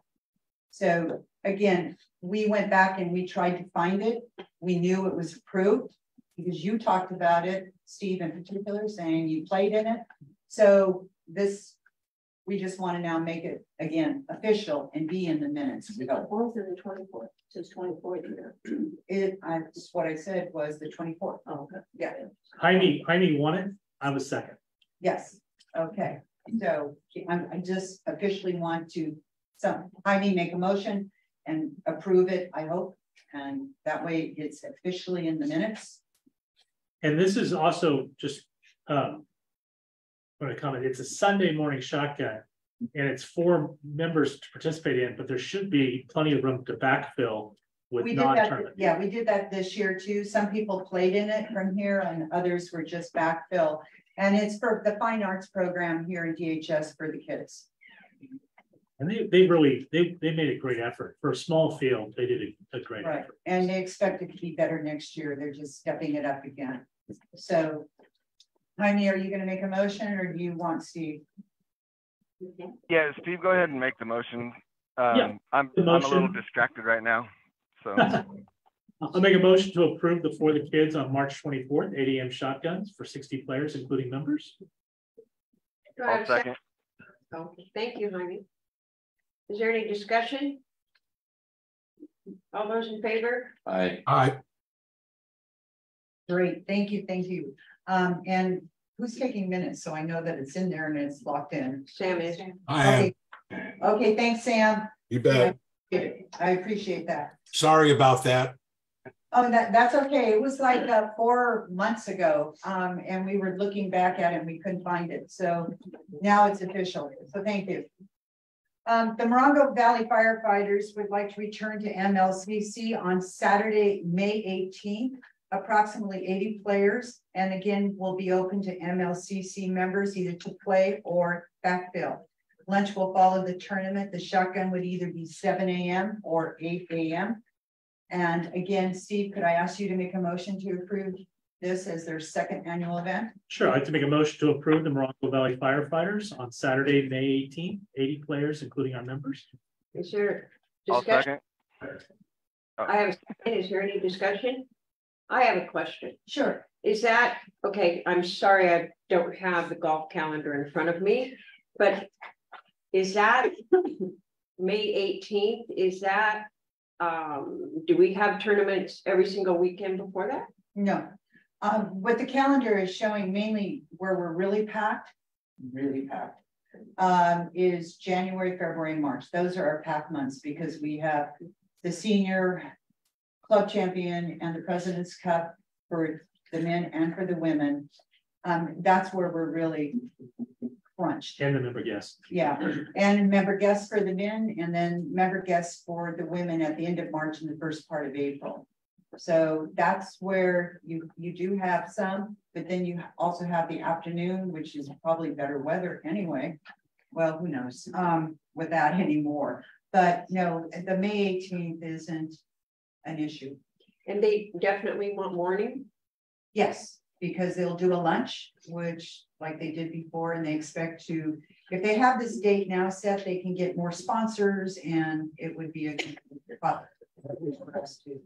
So again, we went back and we tried to find it. We knew it was approved because you talked about it, Steve in particular, saying you played in it. So this, we just want to now make it again official and be in the minutes. We go. Both of the 24th, since 24th here. Just what I said was the 24th. Oh, okay. Yeah. Jaime won it. I was second. Yes. Okay. So I just officially want to, Jaime make a motion and approve it, I hope. And that way it's officially in the minutes. And this is also just when I comment, it's a Sunday morning shotgun and it's 4 members to participate in, but there should be plenty of room to backfill with non-tournament. Yeah, we did that this year too. Some people played in it from here and others were just backfill. And it's for the fine arts program here in DHS for the kids. And they made a great effort for a small field. They did a great effort. And they expect it to be better next year. They're just stepping it up again. So Jaime, are you gonna make a motion or do you want Steve? Yeah, Steve, go ahead and make the motion. Yeah, I'm a little distracted right now, so. I'll make a motion to approve the For the Kids on March 24th, 8 a.m. shotguns for 60 players, including members. I'll second. Okay, thank you, Jaime. Is there any discussion? All those in favor? Aye. Great, thank you, thank you. And who's taking minutes? So I know that it's in there and it's locked in. Sam is. I am. Okay, thanks, Sam. You bet. I appreciate that. Sorry about that. Oh, that's okay. It was like 4 months ago. And we were looking back at it and we couldn't find it. So now it's official. So thank you. The Morongo Valley firefighters would like to return to MLCC on Saturday, May 18th. Approximately 80 players, and again, will be open to MLCC members either to play or backfill. Lunch will follow the tournament. The shotgun would either be 7 a.m. or 8 a.m. And again, Steve, could I ask you to make a motion to approve this as their second annual event? Sure, I'd like to make a motion to approve the Morongo Valley firefighters on Saturday, May 18th, 80 players, including our members. Is there I'll discussion? second. I have a second. Is there any discussion? I have a question. Sure. Is that, okay, I'm sorry, I don't have the golf calendar in front of me, but is that May 18th? Is that, do we have tournaments every single weekend before that? No. What the calendar is showing mainly where we're really packed, is January, February, and March. Those are our packed months because we have the senior club champion and the President's Cup for the men and for the women. That's where we're really crunched. And the member guests. Yeah, and member guests for the men and then member guests for the women at the end of March and the first part of April. So that's where you do have some, but then you also have the afternoon, which is probably better weather anyway. Well, who knows with that anymore. But no, the May 18th isn't an issue. And they definitely want morning? Yes, because they'll do a lunch, which like they did before, and they expect to, if they have this date now set, they can get more sponsors and it would be a for us too.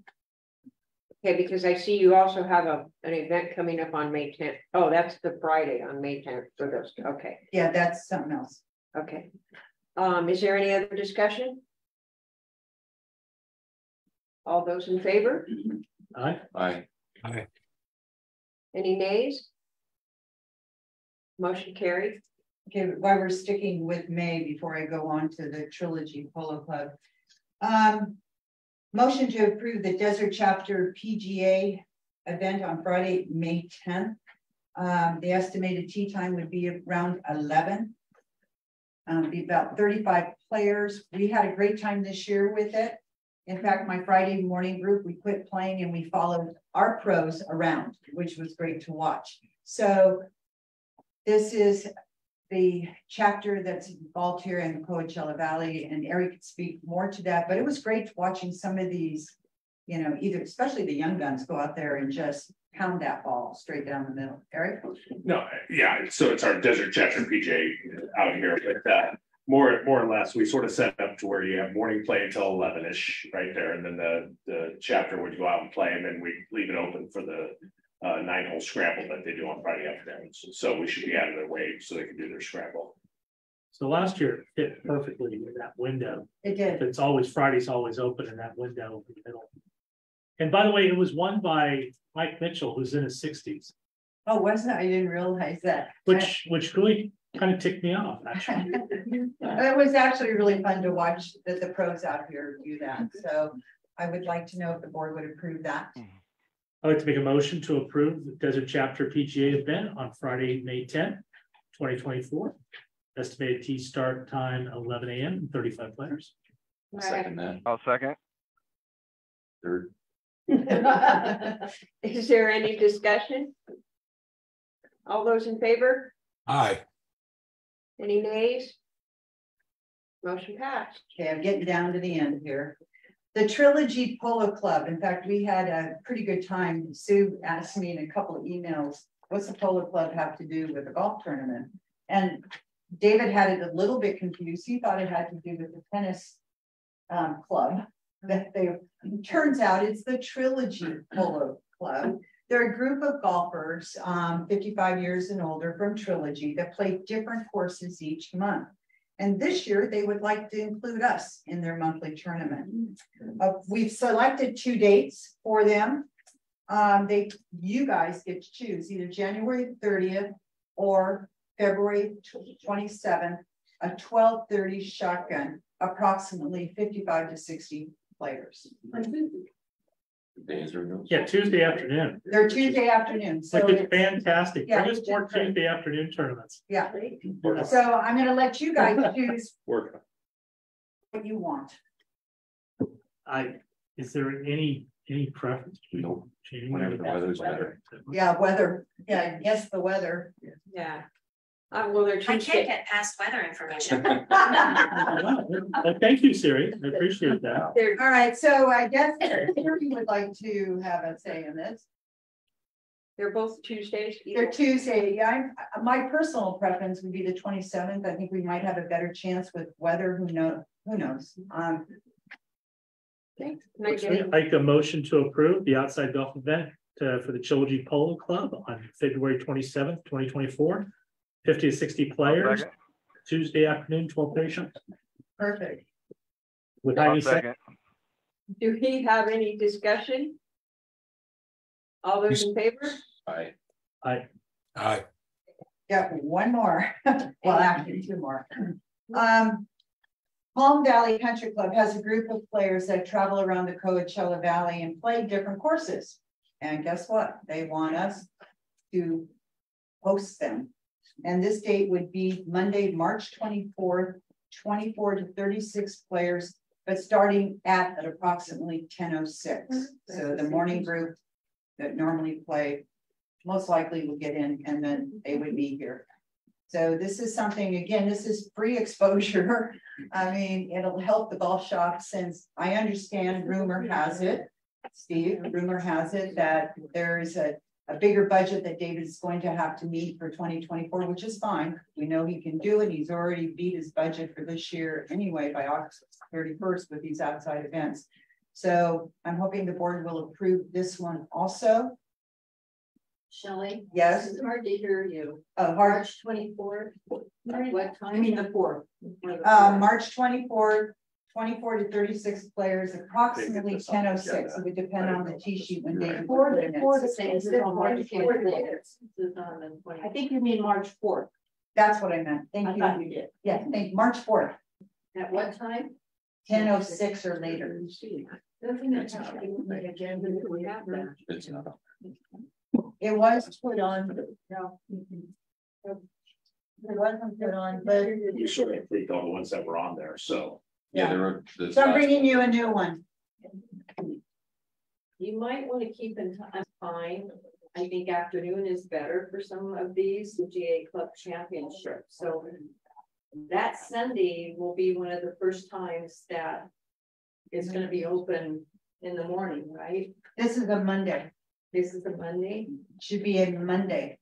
Okay, because I see you also have an event coming up on May 10th. Oh, that's the Friday on May 10th for those. Okay. Yeah, that's something else. Okay. Is there any other discussion? All those in favor? Aye. Aye. Aye. Any nays? Motion carried. Okay, while we're sticking with May, before I go on to the Trilogy Polo Club. Motion to approve the Desert Chapter PGA event on Friday, May 10th. The estimated tee time would be around 11. Be about 35 players. We had a great time this year with it. In fact, my Friday morning group, we quit playing and we followed our pros around, which was great to watch. So this is the chapter that's involved here in the Coachella Valley, and Eric could speak more to that, but it was great watching some of these, you know, either, especially the young guns, go out there and just pound that ball straight down the middle. Eric? No, yeah, so it's our Desert Chapter PJ out here, but more or less, we sort of set up to where you have morning play until 11-ish right there, and then the chapter would go out and play, and then we leave it open for the 9-hole scramble that they do on Friday afternoons. So we should be out of their way so they can do their scramble. So last year it fit perfectly in that window. It did. It's always Friday's always open in that window in the middle. And by the way, it was won by Mike Mitchell, who's in his 60s. Oh, was it? I didn't realize that. Which really kind of ticked me off, actually. It was actually really fun to watch the pros out here do that. So I would like to know if the board would approve that. I'd like to make a motion to approve the Desert Chapter PGA event on Friday, May 10th, 2024. Estimated tee start time 11 a.m. and 35 players. Second that. I'll second. Third. Is there any discussion? All those in favor? Aye. Any nays? Motion passed. Okay, I'm getting down to the end here. The Trilogy Polo Club. In fact, we had a pretty good time. Sue asked me in a couple of emails what's the polo club have to do with the golf tournament? And David had it a little bit confused. He thought it had to do with the tennis club that they, turns out it's the Trilogy Polo Club. They're a group of golfers, 55 years and older from Trilogy that play different courses each month. And this year they would like to include us in their monthly tournament. We've selected 2 dates for them. You guys get to choose either January 30th or February 27th, a 12:30 shotgun, approximately 55 to 60 players. Yeah, Tuesday afternoon. They're Tuesday afternoon. So which is fantastic. Yeah, Bring us more Tuesday afternoon tournaments. Yeah. So I'm going to let you guys choose what you want. Is there any preference? Nope. Whenever the weather's better. Yeah, weather. Yeah, yes, the weather. Yeah. Well, they're I can't get past weather information. Well, thank you, Siri. I appreciate that. All right, so I guess Siri would like to have a say in this. They're both Tuesdays. They're Tuesday. Yeah, my personal preference would be the 27th. I think we might have a better chance with weather. Who knows? Okay. Like a motion to approve the outside golf event for the Trilogy Polo Club on February 27th, 2024. 50 to 60 players, Tuesday afternoon, 12:30 shots. Perfect. With Heidi second. Do we have any discussion? All those in favor? Aye. Aye. Aye. Got one more. Well, actually 2 more. Palm Valley Country Club has a group of players that travel around the Coachella Valley and play different courses. And guess what? They want us to host them. And this date would be Monday, March 24th, 24 to 36 players, but starting at approximately 10:06. So the morning group that normally play most likely will get in and then they would be here. So this is something, again, this is free exposure. I mean, it'll help the golf shop since I understand rumor has it, Steve, rumor has it that there is a bigger budget that David is going to have to meet for 2024, which is fine. We know he can do it. He's already beat his budget for this year anyway by August 31st with these outside events. So I'm hoping the board will approve this one also. Shelley? Yes. It's hard to hear you. March 24th. What time? I mean the 4th. March 24th, 24 to 36 players, approximately 10:06. It would depend on the tee sheet when David. I think you mean March 4th. That's what I meant. Thank you. I thought you did. Yeah, March 4th. At what time? 10:06 or later. It's not. It was put on. No. It wasn't put on, but You sort of approved all the ones that were on there, so. Yeah, there were. so I'm bringing you a new one. You might want to keep in time. Fine. I think afternoon is better for some of these, the GA Club Championship. So that Sunday will be one of the first times that it's going to be open in the morning, right? This is a Monday. This is a Monday. Should be a Monday.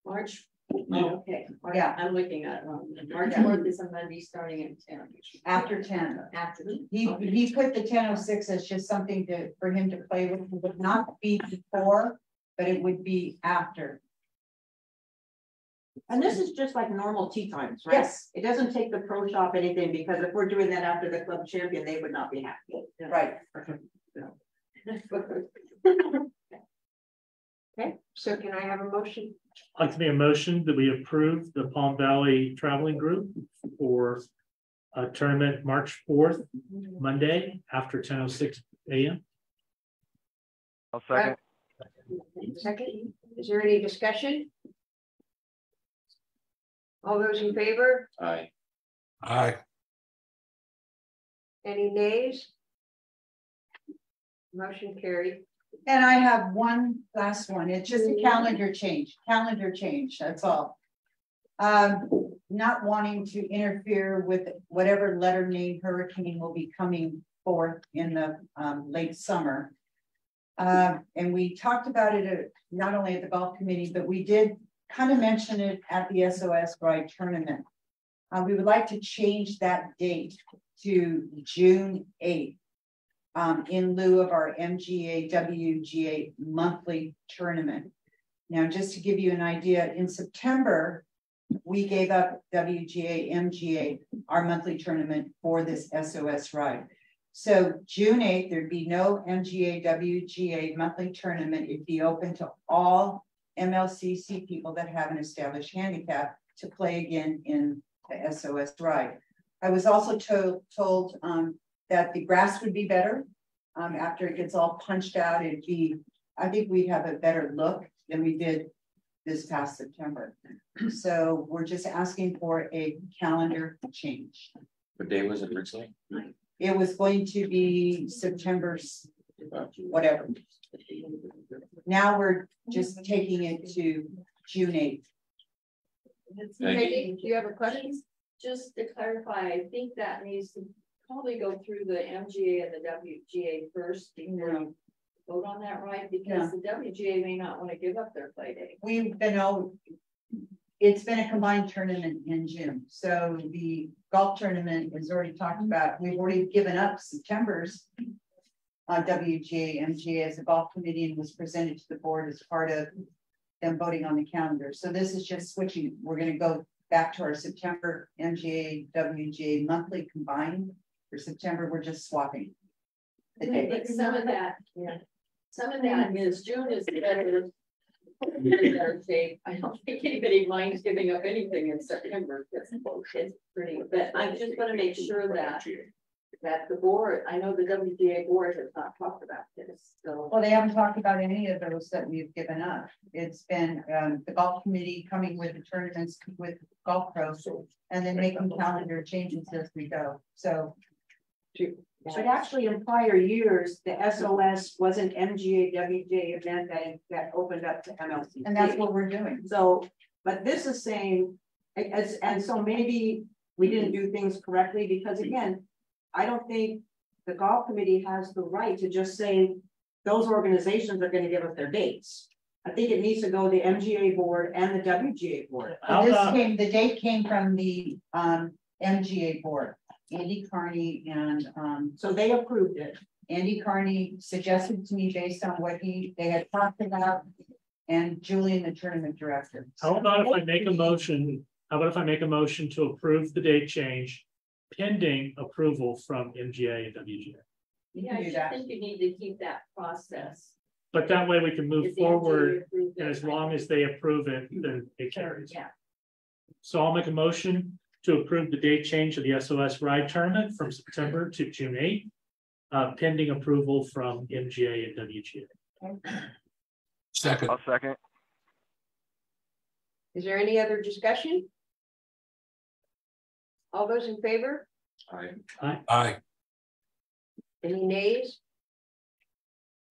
March. Oh, okay. Yeah. I'm looking at March 4th is a Monday starting at 10. After 10. After he put the 10:06 as just something for him to play with. It would not be before, but it would be after. And this is just like normal tea times, right? Yes. It doesn't take the pro shop anything, because if we're doing that after the club champion, they would not be happy. Right. Okay, so can I have a motion? I'd like to make a motion that we approve the Palm Valley Traveling Group for a tournament March 4th, Monday after 10:06 a.m. I'll second. Second. Is there any discussion? All those in favor? Aye. Aye. Any nays? Motion carried. And I have one last one. It's just a calendar change. That's all. Not wanting to interfere with whatever letter name hurricane will be coming forth in the late summer. And we talked about it not only at the golf committee, but we did kind of mention it at the SOS Ride tournament. We would like to change that date to June 8th in lieu of our MGA WGA monthly tournament. Now, just to give you an idea, in September, we gave up WGA MGA, our monthly tournament, for this SOS Ride. So June 8th, there'd be no MGA WGA monthly tournament. It'd be open to all MLCC people that have an established handicap to play again in the SOS Ride. I was also told that the grass would be better after it gets all punched out. It'd be, I think we'd have a better look than we did this past September. So we're just asking for a calendar change. What day was it originally? It was going to be September, whatever. Now we're just taking it to June 8th. Peggy, do you have a question? Just to clarify, I think that needs to probably go through the MGA and the WGA first before you vote on that, right? Because the WGA may not want to give up their play day. We've been it's been a combined tournament in June. So the golf tournament is already talked about. We've already given up September's WGA, MGA as a golf committee and was presented to the board as part of them voting on the calendar. So this is just switching. We're going to go back to our September MGA, WGA monthly combined. For September, we're just swapping the I think some of that, some of that is June is better shape. I don't think anybody minds giving up anything in September. It's pretty, but I just want to make sure that the board, I know the WGA board has not talked about this. So well, they haven't talked about any of those that we've given up. It's been the golf committee coming with the tournaments with golf pros and then making calendar changes as we go. So but actually in prior years, the SOS wasn't MGA WGA event that opened up to MLC. And that's what we're doing. So, but this is saying, and so maybe we didn't do things correctly because again, I don't think the golf committee has the right to just say those organizations are going to give us their dates. I think it needs to go to the MGA board and the WGA board. The date came from the MGA board. Andy Carney and so they approved it. Andy Carney suggested to me based on what they had talked about, and Julian, the tournament director. How about if I make a motion? How about if I make a motion to approve the date change pending approval from MGA and WGA? yeah, I just think you need to keep that process. But that way we can move forward, and as long as they approve it, then it carries. Yeah. So I'll make a motion to approve the date change of the SOS Ride tournament from September to June 8th, pending approval from MGA and WGA. Second. I'll second. Is there any other discussion? All those in favor? Aye. Aye. Any nays?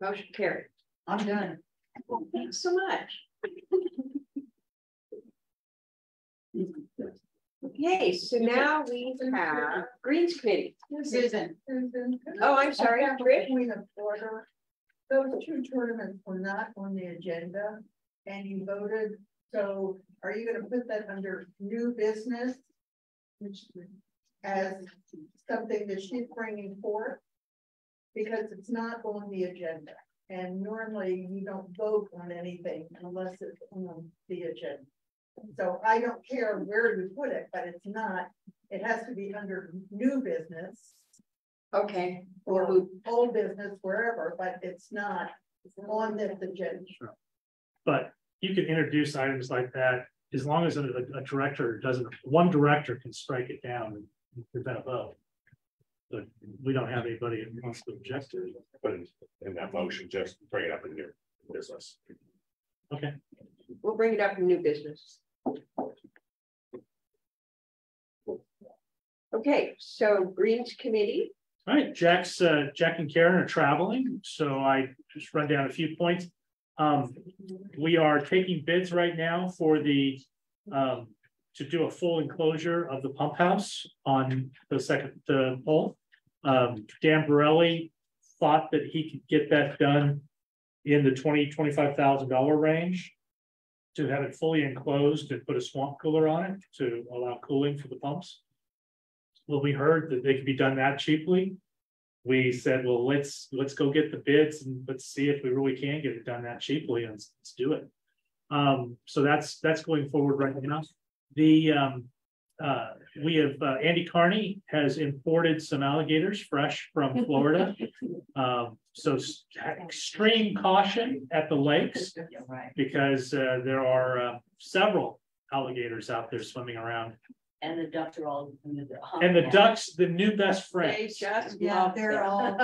Motion carried. I'm done. Well, thanks so much. Okay, so now we have Greens Committee. Susan. Oh, I'm sorry, Trish. Point of order. Those two tournaments were not on the agenda and you voted. So are you going to put that under new business? Which as something that she's bringing forth? Because it's not on the agenda. And normally you don't vote on anything unless it's on the agenda. So I don't care where you put it, but it's not, it has to be under new business. Okay. Or old business, wherever, but it's not on this agenda. Sure. But you can introduce items like that as long as a director doesn't, one director can strike it down and prevent a vote. But we don't have anybody who wants to object to it. But in that motion, just bring it up in your business. Okay. We'll bring it up in new business. Okay, so Greens Committee. All right, Jack and Karen are traveling, so I just run down a few points. We are taking bids right now for the to do a full enclosure of the pump house on the pole. Dan Borelli thought that he could get that done in the $20,000-$25,000 range to have it fully enclosed and put a swamp cooler on it to allow cooling for the pumps. Well, we heard that they could be done that cheaply. We said, well, let's go get the bids and let's see if we really can get it done that cheaply, and let's do it. So that's going forward right now. We have Andy Carney has imported some alligators fresh from Florida. So extreme caution at the lakes because there are several alligators out there swimming around. And the ducks are all. And the ducks, the new best friends. Yeah, they're all.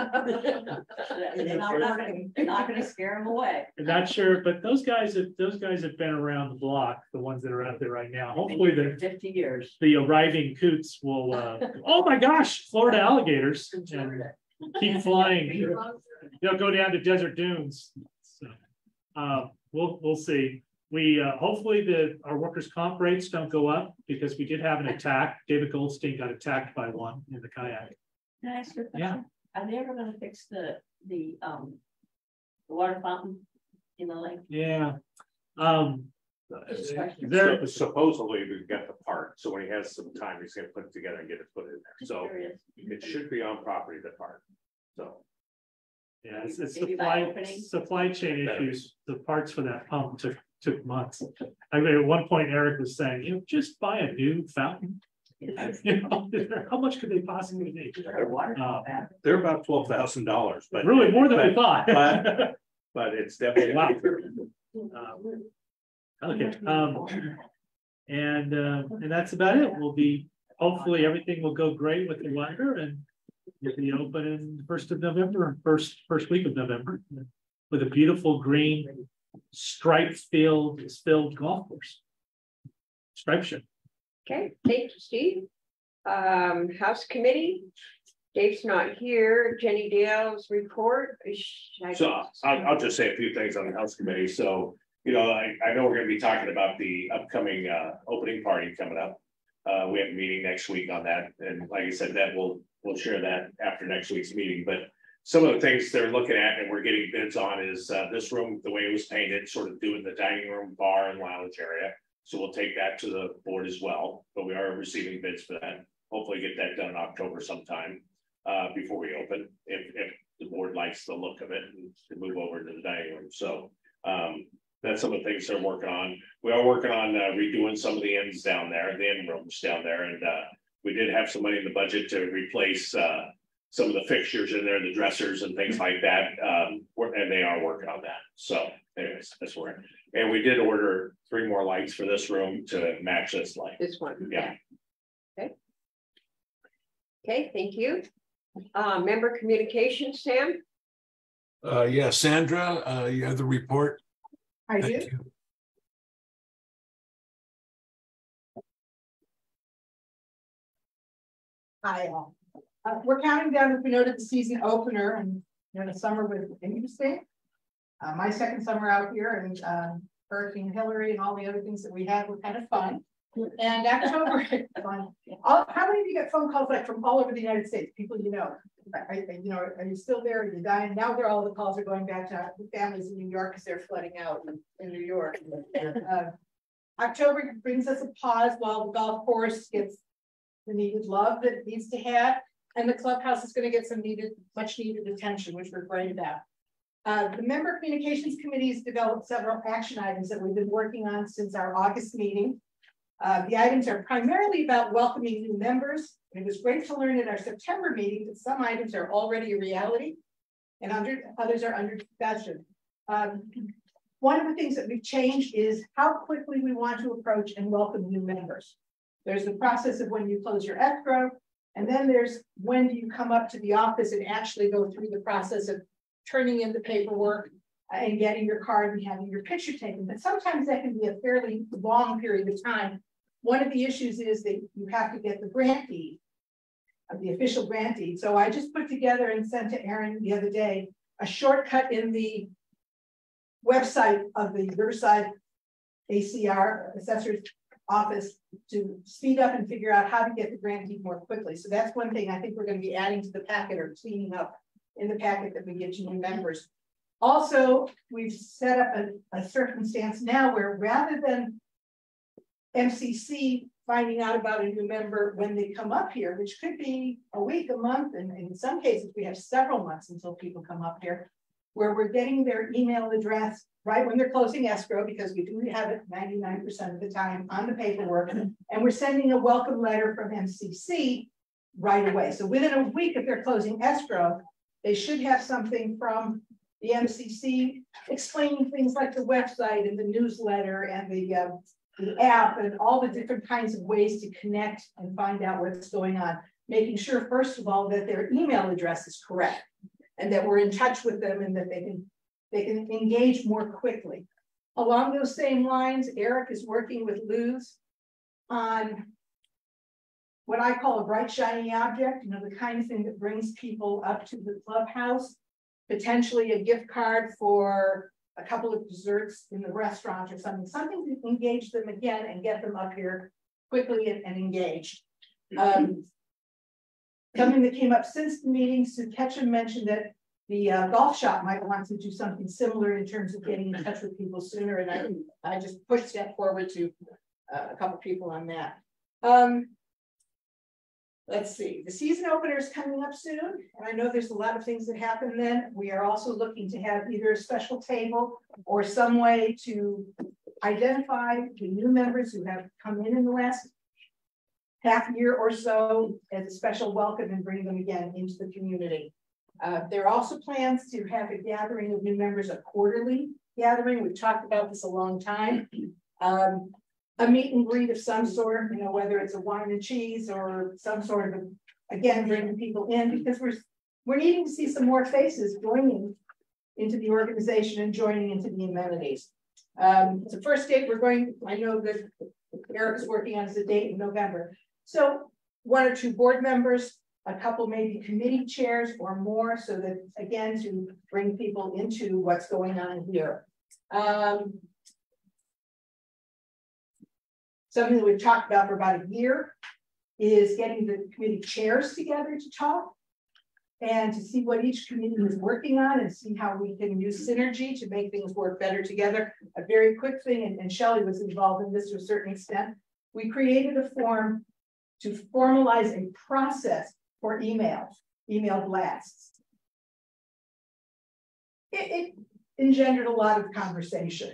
They're not gonna scare them away. I'm not sure, but those guys have been around the block, the ones that are out there right now. Hopefully the 50 years. The arriving coots will oh my gosh, Florida alligators and keep flying. They'll go down to desert dunes. So we'll see. We hopefully our workers' comp rates don't go up because we did have an attack. David Goldstein got attacked by one in the kayak. Can I ask you a question? Yeah. Are they ever going to fix the water fountain in the lake? Yeah. Supposedly we've got the part, so when he has some time, he's going to put it together and get it put in there. So it should be on property, the part. So. Yeah, it's supply chain issues. The parts for that pump took months. I mean, at one point, Eric was saying, just buy a new fountain. How much could they possibly need? They're about $12,000, but really more than we thought. but it's definitely wow. Okay, and that's about it. We'll be hopefully everything will go great with the weather and. We'll be open in the 1st of November, first week of November, with a beautiful green striped filled golf course. Stripe show. Okay, thank you, Steve. House committee. Dave's not here. Jenny Dale's report. So I'll just say a few things on the house committee. So, I know we're going to be talking about the upcoming opening party coming up. We have a meeting next week on that, and like I said, that we'll share that after next week's meeting. But some of the things they're looking at and we're getting bids on is this room, the way it was painted, sort of doing the dining room, bar, and lounge area. So we'll take that to the board as well. But we are receiving bids for that. Hopefully get that done in October sometime before we open, if the board likes the look of it, and to move over to the dining room. So that's some of the things they're working on. We are working on redoing some of the ends down there, the end rooms down there, and we did have some money in the budget to replace some of the fixtures in there, the dressers and things like that, and they are working on that. So anyways, that's where. And we did order 3 more lights for this room to match this light. This one. Yeah. Okay. Okay, thank you. Member communications, Sam? Yeah, Sandra, you have the report. I Thank do. you. Hi, all. We're counting down, as we noted, the season opener, and the summer was interesting. My second summer out here, and Hurricane Hillary and all the other things that we had were kind of fun. And October, fun. How many of you get phone calls like from all over the United States? People are you still there? Are you dying? Now all the calls are going back to families in New York because they're flooding out in New York. October brings us a pause while the golf course gets the needed love that it needs to have, and the clubhouse is going to get some much needed attention, which we're great about. The member communications committee has developed several action items that we've been working on since our August meeting. The items are primarily about welcoming new members. And it was great to learn at our September meeting that some items are already a reality and others are under discussion. One of the things that we've changed is how quickly we want to approach and welcome new members. There's the process of when you close your escrow, and then there's when do you come up to the office and actually go through the process of turning in the paperwork and getting your card and having your picture taken. But sometimes that can be a fairly long period of time. One of the issues is that you have to get the grant deed, the official grant deed. So I just put together and sent to Aaron the other day a shortcut in the website of the Riverside ACR assessor's office to speed up and figure out how to get the grant deed more quickly. So that's one thing I think we're going to be adding to the packet or cleaning up in the packet that we give to new members. Also, we've set up a circumstance now where rather than MCC finding out about a new member when they come up here, which could be a week, a month, and in some cases we have several months until people come up here, where we're getting their email address right when they're closing escrow, because we do have it 99% of the time on the paperwork, and we're sending a welcome letter from MCC right away. So within a week, if they're closing escrow, they should have something from the MCC explaining things like the website and the newsletter and the app and all the different kinds of ways to connect and find out what's going on. Making sure, first of all, that their email address is correct and that we're in touch with them and that they can engage more quickly. Along those same lines, Eric is working with Luz on what I call a bright, shiny object, you know, the kind of thing that brings people up to the clubhouse, potentially a gift card for a couple of desserts in the restaurant or something to engage them again and get them up here quickly and engaged. Something that came up since the meeting, Sue Ketchum mentioned that the golf shop might want to do something similar in terms of getting in touch with people sooner, and I just pushed that forward to a couple people on that. Let's see, the season opener is coming up soon, and I know there's a lot of things that happen then. We are also looking to have either a special table or some way to identify the new members who have come in the last half year or so as a special welcome and bring them again into the community. There are also plans to have a gathering of new members, a quarterly gathering. We've talked about this a long time. A meet and greet of some sort, you know, whether it's a wine and cheese or some sort of, again, bringing people in, because we're needing to see some more faces joining into the organization and joining into the amenities. The first date we're going, I know that Eric is working on is a date in November. So 1 or 2 board members, a couple maybe committee chairs or more, so that, again, to bring people into what's going on here. Something that we've talked about for about a year is getting the committee chairs together to talk and to see what each committee is working on and see how we can use synergy to make things work better together. A very quick thing, and Shelley was involved in this to a certain extent, we created a form to formalize a process for email blasts. It engendered a lot of conversation,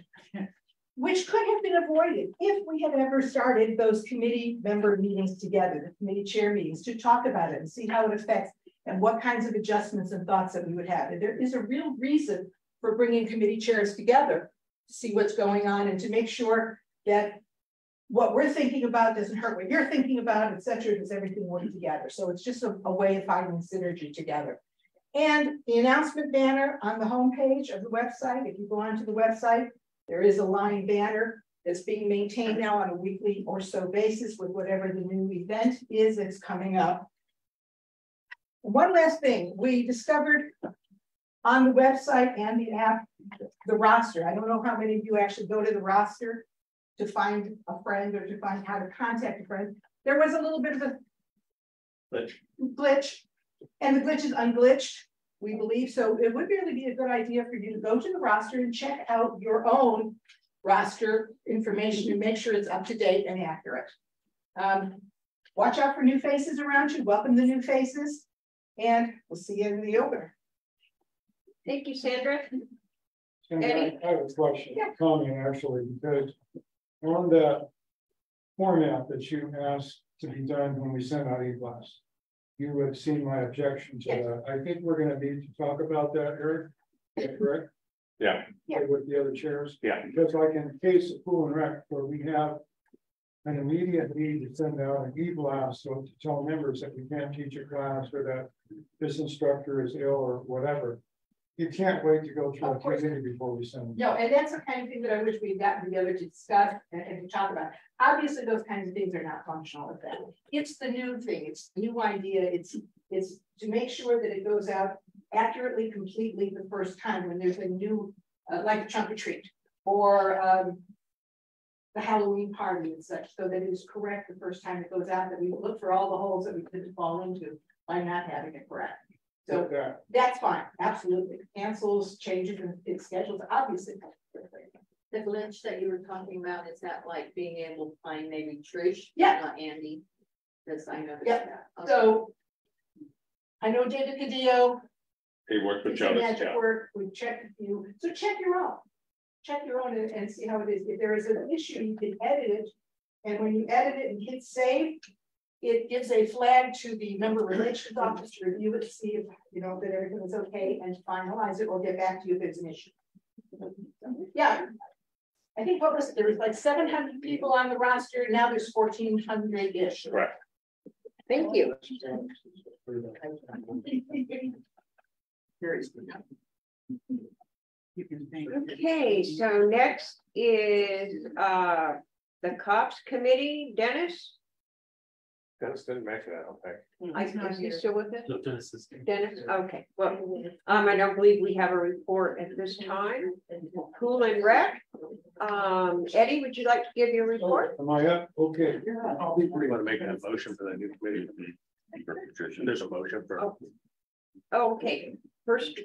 which could have been avoided if we had ever started those committee member meetings together, the committee chair meetings, to talk about it and see how it affects and what kinds of adjustments and thoughts that we would have. And there is a real reason for bringing committee chairs together to see what's going on and to make sure that what we're thinking about doesn't hurt what you're thinking about, et cetera, does everything work together. So it's just a way of finding synergy together. And the announcement banner on the homepage of the website, if you go onto the website, there is a line banner that's being maintained now on a weekly or so basis with whatever the new event is that's coming up. One last thing, we discovered on the website and the app, the roster. I don't know how many of you actually go to the roster to find a friend or to find how to contact a friend. There was a little bit of a glitch, and the glitch is unglitched, we believe. So it would really be a good idea for you to go to the roster and check out your own roster information and make sure it's up to date and accurate. Watch out for new faces around you, welcome the new faces, and we'll see you in the opener. Thank you, Sandra. I have a question, comment actually, because on the format that you asked to be done when we send out e-blast, you have seen my objection to that. I think we're going to need to talk about that, Eric. Is that correct? Yeah. With the other chairs. Yeah. Because like in the case of Pool and Rec, where we have an immediate need to send out an e-blast, so to tell members that we can't teach a class or that this instructor is ill or whatever. You can't wait to go through a committee before we send them. No, and that's the kind of thing that I wish we'd gotten together to discuss and to talk about. Obviously, those kinds of things are not functional with that. It's the new thing, it's the new idea, it's to make sure that it goes out accurately, completely the first time when there's a new, like a trunk or treat, or the Halloween party and such, so that it is correct the first time it goes out, that we look for all the holes that we could fall into by not having it correct. So that's fine, absolutely. Cancels, changes in its schedules, obviously. The glitch that you were talking about, is that like being able to find maybe Trish? Yeah. Not Andy. Because I know. Yeah. Okay. So I know David Cadillo. He worked with It's Jonas. magic work. We checked you. So check your own. Check your own and see how it is. If there is an issue, you can edit it. And when you edit it and hit save, it gives a flag to the member relations office to review it, see if that everything is okay, and finalize it or get back to you if there's an issue. Yeah. I think there was like 700 people on the roster. Now there's 1,400-ish. Right. Thank you. Okay, so next is the COPS committee. Dennis? Dennis didn't mention that, I don't think. Is he still with us? So Dennis is. Dennis, okay, well, I don't believe we have a report at this time. Pool and Rec. Eddie, would you like to give your report? Am I up? Okay. I'll be pretty. Want to make that motion for that new committee? There's a motion for. Okay, first,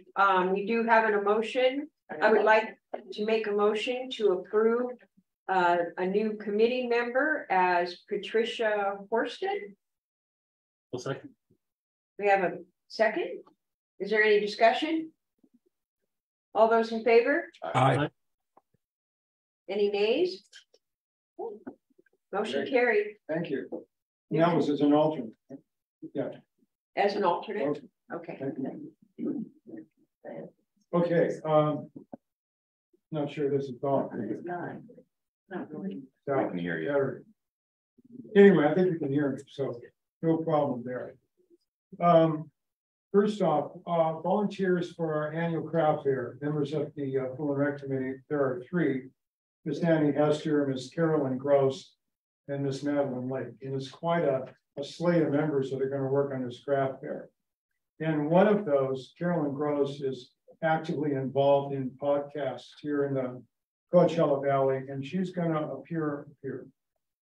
we do have an emotion. I would like to make a motion to approve a new committee member as Patricia Horsted. Well, second. We have a second. Is there any discussion? All those in favor? Aye. Any nays? Motion carried. Thank you. That was as an alternate. Yeah. As an alternate? Okay. Okay, not sure this is thought. I can hear you. Anyway, I think you can hear me, so no problem there. First off, volunteers for our annual craft fair, members of the Pool and Rec Committee, there are 3. Miss Annie Hester, Miss Carolyn Gross, and Miss Madeline Lake. And it's quite a slate of members that are going to work on this craft fair. And one of those, Carolyn Gross, is actively involved in podcasts here in the Coachella Valley, and she's going to appear here.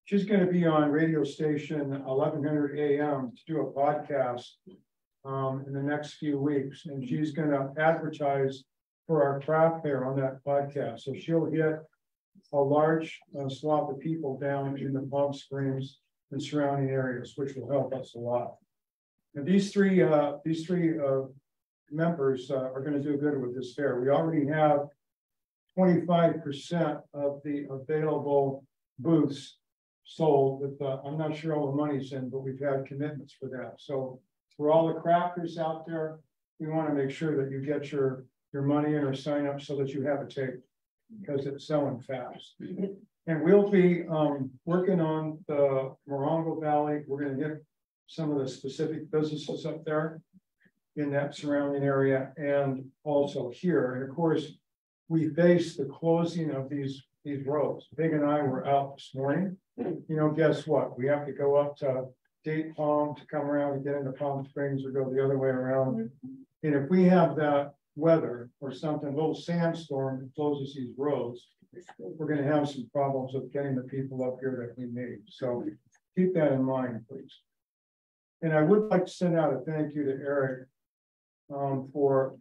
She's going to be on radio station 1100 AM to do a podcast in the next few weeks, and she's going to advertise for our craft fair on that podcast. So she'll hit a large swath of people down in the Palm Springs and surrounding areas, which will help us a lot. And these three members are going to do good with this fair. We already have 25% of the available booths sold. With I'm not sure all the money's in, but we've had commitments for that. So for all the crafters out there, we want to make sure that you get your money in or sign up so that you have a tape, because it's selling fast. And we'll be working on the Morongo Valley. We're going to hit some of the specific businesses up there in that surrounding area, and also here. And of course, we face the closing of these roads. Big and I were out this morning. Guess what? We have to go up to Date Palm to come around and get into Palm Springs, or go the other way around. And if we have that weather or something, a little sandstorm that closes these roads, we're going to have some problems with getting the people up here that we need. So keep that in mind, please. And I would like to send out a thank you to Eric for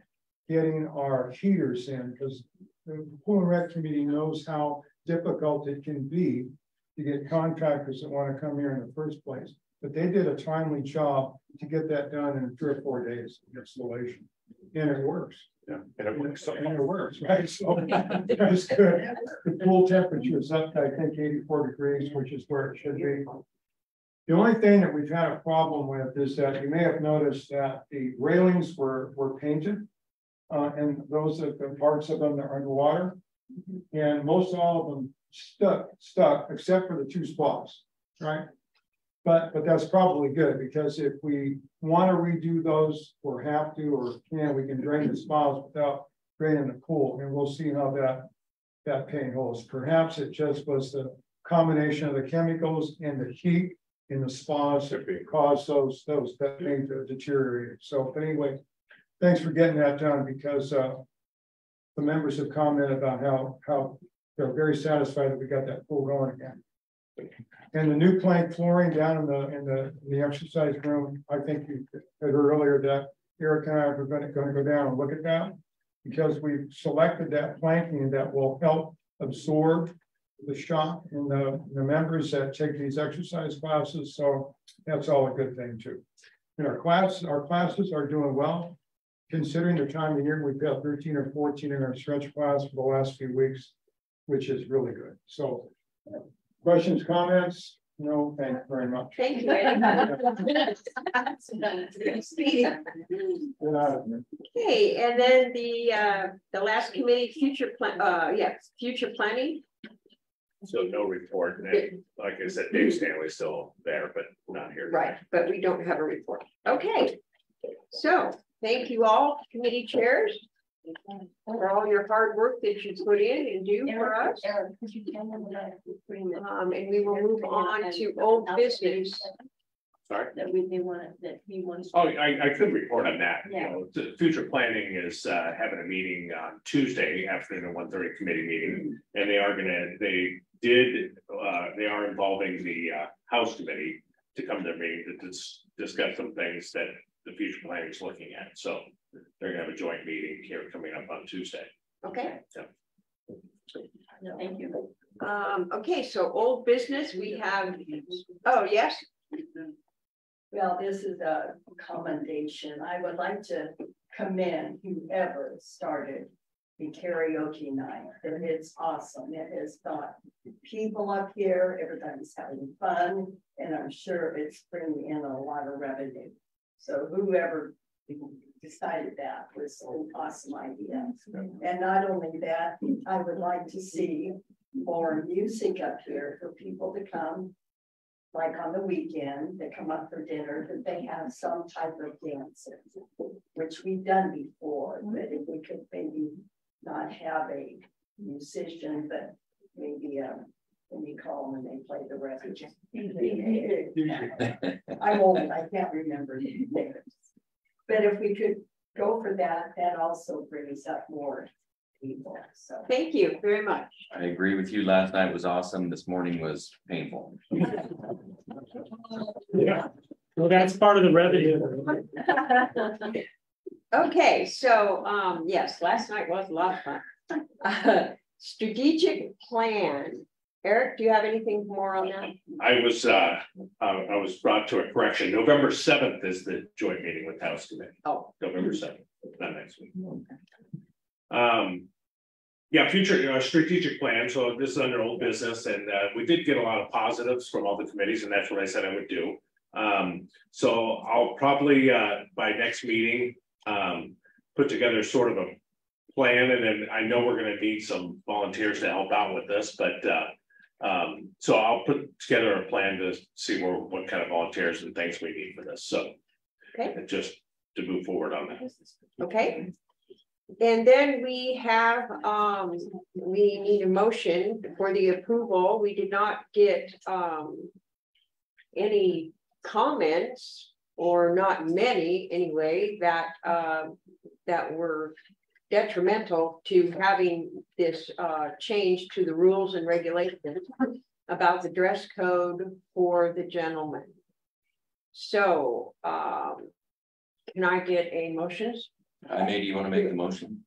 getting our heaters in, because the Pool and Rec Committee knows how difficult it can be to get contractors that want to come here in the first place. But they did a timely job to get that done in 3 or 4 days of installation. And it works. Yeah, and it works. And it works, right? So that's good. The pool temperature is up to, I think, 84 degrees, which is where it should be. The only thing that we've had a problem with is that you may have noticed that the railings were painted, and those are the parts of them that are underwater, and most all of them stuck except for the 2 spots, right? But that's probably good, because if we want to redo those or have to or we can drain the spots without draining the pool, and we'll see how that paint holds. Perhaps it just was the combination of the chemicals and the heat in the spas that caused that paint to deteriorate. So, but anyway, thanks for getting that done, because the members have commented about how they're very satisfied that we got that pool going again. And the new plank flooring down in the exercise room, I think you had heard earlier that Eric and I are going to go down and look at that, because we've selected that planking that will help absorb the shock in the members that take these exercise classes. So that's all a good thing too. And our classes are doing well, considering the time of year. We've got 13 or 14 in our stretch class for the last few weeks, which is really good. So questions, comments? No, thank you very much. Thank you. Okay, and then the last committee, future plan, future planning. So no report. And like I said, Dave Stanley's still there, but not here. Right, but we don't have a report. Okay, so thank you all, committee chairs, for all your hard work that you put in and do for us. And we will move on to old business. Sorry. That he wants. Oh, I could report on that. Yeah. You know, the future planning is having a meeting on Tuesday after the 1:30 committee meeting, and they are involving the House committee to come to their meeting to discuss some things that the future planning is looking at. So they're gonna have a joint meeting here coming up on Tuesday. Okay. Yeah. No, thank you. Okay, so old business, we have, oh, yes. Well, this is a commendation. I would like to commend whoever started the karaoke night. It's awesome. It has got people up here, everybody's having fun, and I'm sure it's bringing in a lot of revenue. So whoever decided that was an awesome idea. And not only that, I would like to see more music up here for people to come, like on the weekend, they come up for dinner, that they have some type of dancing, which we've done before, but if we could maybe not have a musician, but maybe when you call them and they play the record. I'm old, I can't remember the names. But if we could go for that, that also brings up more people. So thank you very much. I agree with you. Last night was awesome. This morning was painful. Yeah. Well, that's part of the revenue. Okay, so yes, last night was a lot of fun. Strategic plan. Eric, do you have anything more on that? I was brought to a correction. November 7th is the joint meeting with House Committee. Oh, November 7th, not next week. Yeah, future strategic plan. So this is under old business, and we did get a lot of positives from all the committees, and that's what I said I would do. So I'll probably by next meeting put together sort of a plan, and then I know we're going to need some volunteers to help out with this, but so I'll put together a plan to see what kind of volunteers and things we need for this. So okay, just to move forward on that. Okay. And then we have, we need a motion for the approval. We did not get any comments, or not many anyway, that that were detrimental to having this change to the rules and regulations about the dress code for the gentlemen. So can I get a motion? May, do you want to make the motion?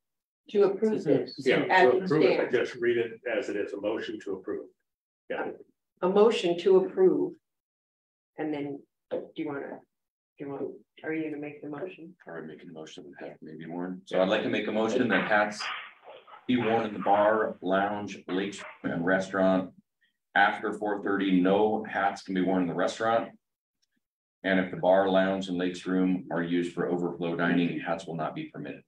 To approve this? Yeah, as to it approve it, stands. just read it as it is, a motion to approve. Yeah. A motion to approve. And then are you gonna make the motion? Or making a motion, maybe more. So I'd like to make a motion that hats be worn in the bar, lounge, lake, and restaurant. After 4:30, no hats can be worn in the restaurant. And if the bar, lounge, and lakes room are used for overflow dining, hats will not be permitted.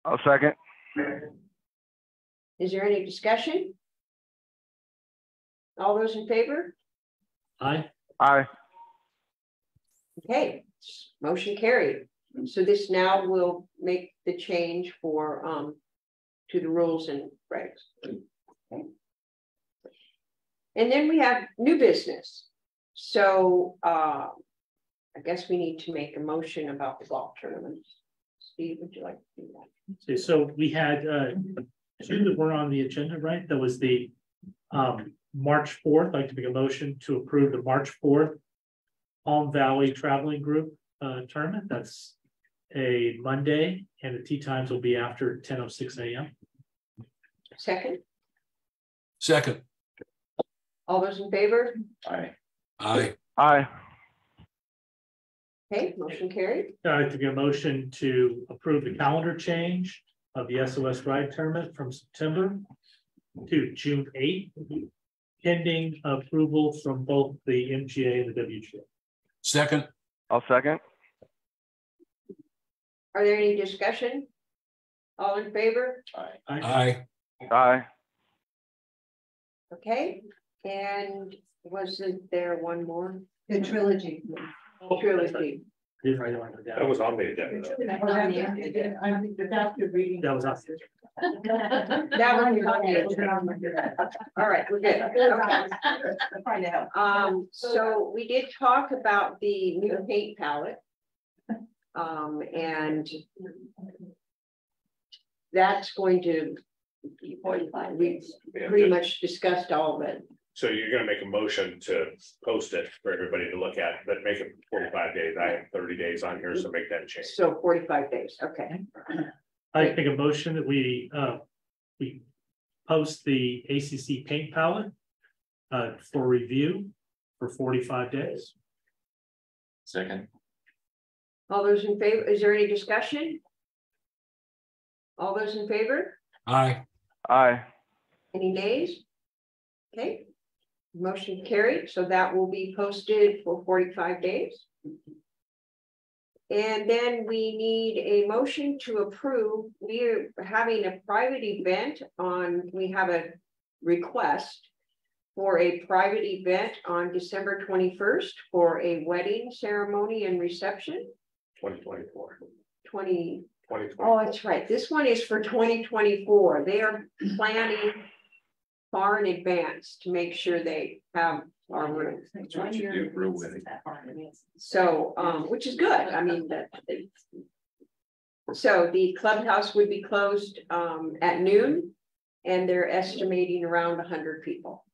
I'll second. Is there any discussion? All those in favor? Aye. Aye. Okay, motion carried. So this now will make the change for to the rules and regs. Okay. And then we have new business. So I guess we need to make a motion about the golf tournaments. Steve, would you like to do that? Okay, so we had two that were on the agenda, right? That was the March 4th. I'd like to make a motion to approve the March 4th Palm Valley Traveling Group tournament. That's a Monday, and the tea times will be after 10:06 a.m. Second, Second. all those in favor? Aye. Aye. Aye. Okay, motion carried. I'd like to get a motion to approve the calendar change of the SOS Ride Tournament from September to June 8th, pending approval from both the MGA and the WGA. Second. I'll second. Are there any discussion? All in favor? Aye. Aye. Aye. Okay, and wasn't there one more? The trilogy. Trilogy. Didn't write it on the That was on the agenda. I think that's after reading. That was us. That one. All right, we're good. Okay. So we did talk about the new paint palette. And that's going to, we pretty much discussed all of it. So you're gonna make a motion to post it for everybody to look at, but make it 45 days. I have 30 days on here, so make that change. So 45 days, okay. I make a motion that we post the ACC paint palette for review for 45 days. Second. All those in favor, is there any discussion? All those in favor? Aye. Aye. Any nays? Okay, motion carried, so that will be posted for 45 days. And then we need a motion to approve. We're having a private event on, we have a request for a private event on December 21st for a wedding ceremony and reception. 2024. 2024. Oh, that's right. This one is for 2024. They are planning far in advance to make sure they have our room. That's what you do for a wedding. So, which is good. I mean, so the clubhouse would be closed at noon, and they're estimating around 100 people.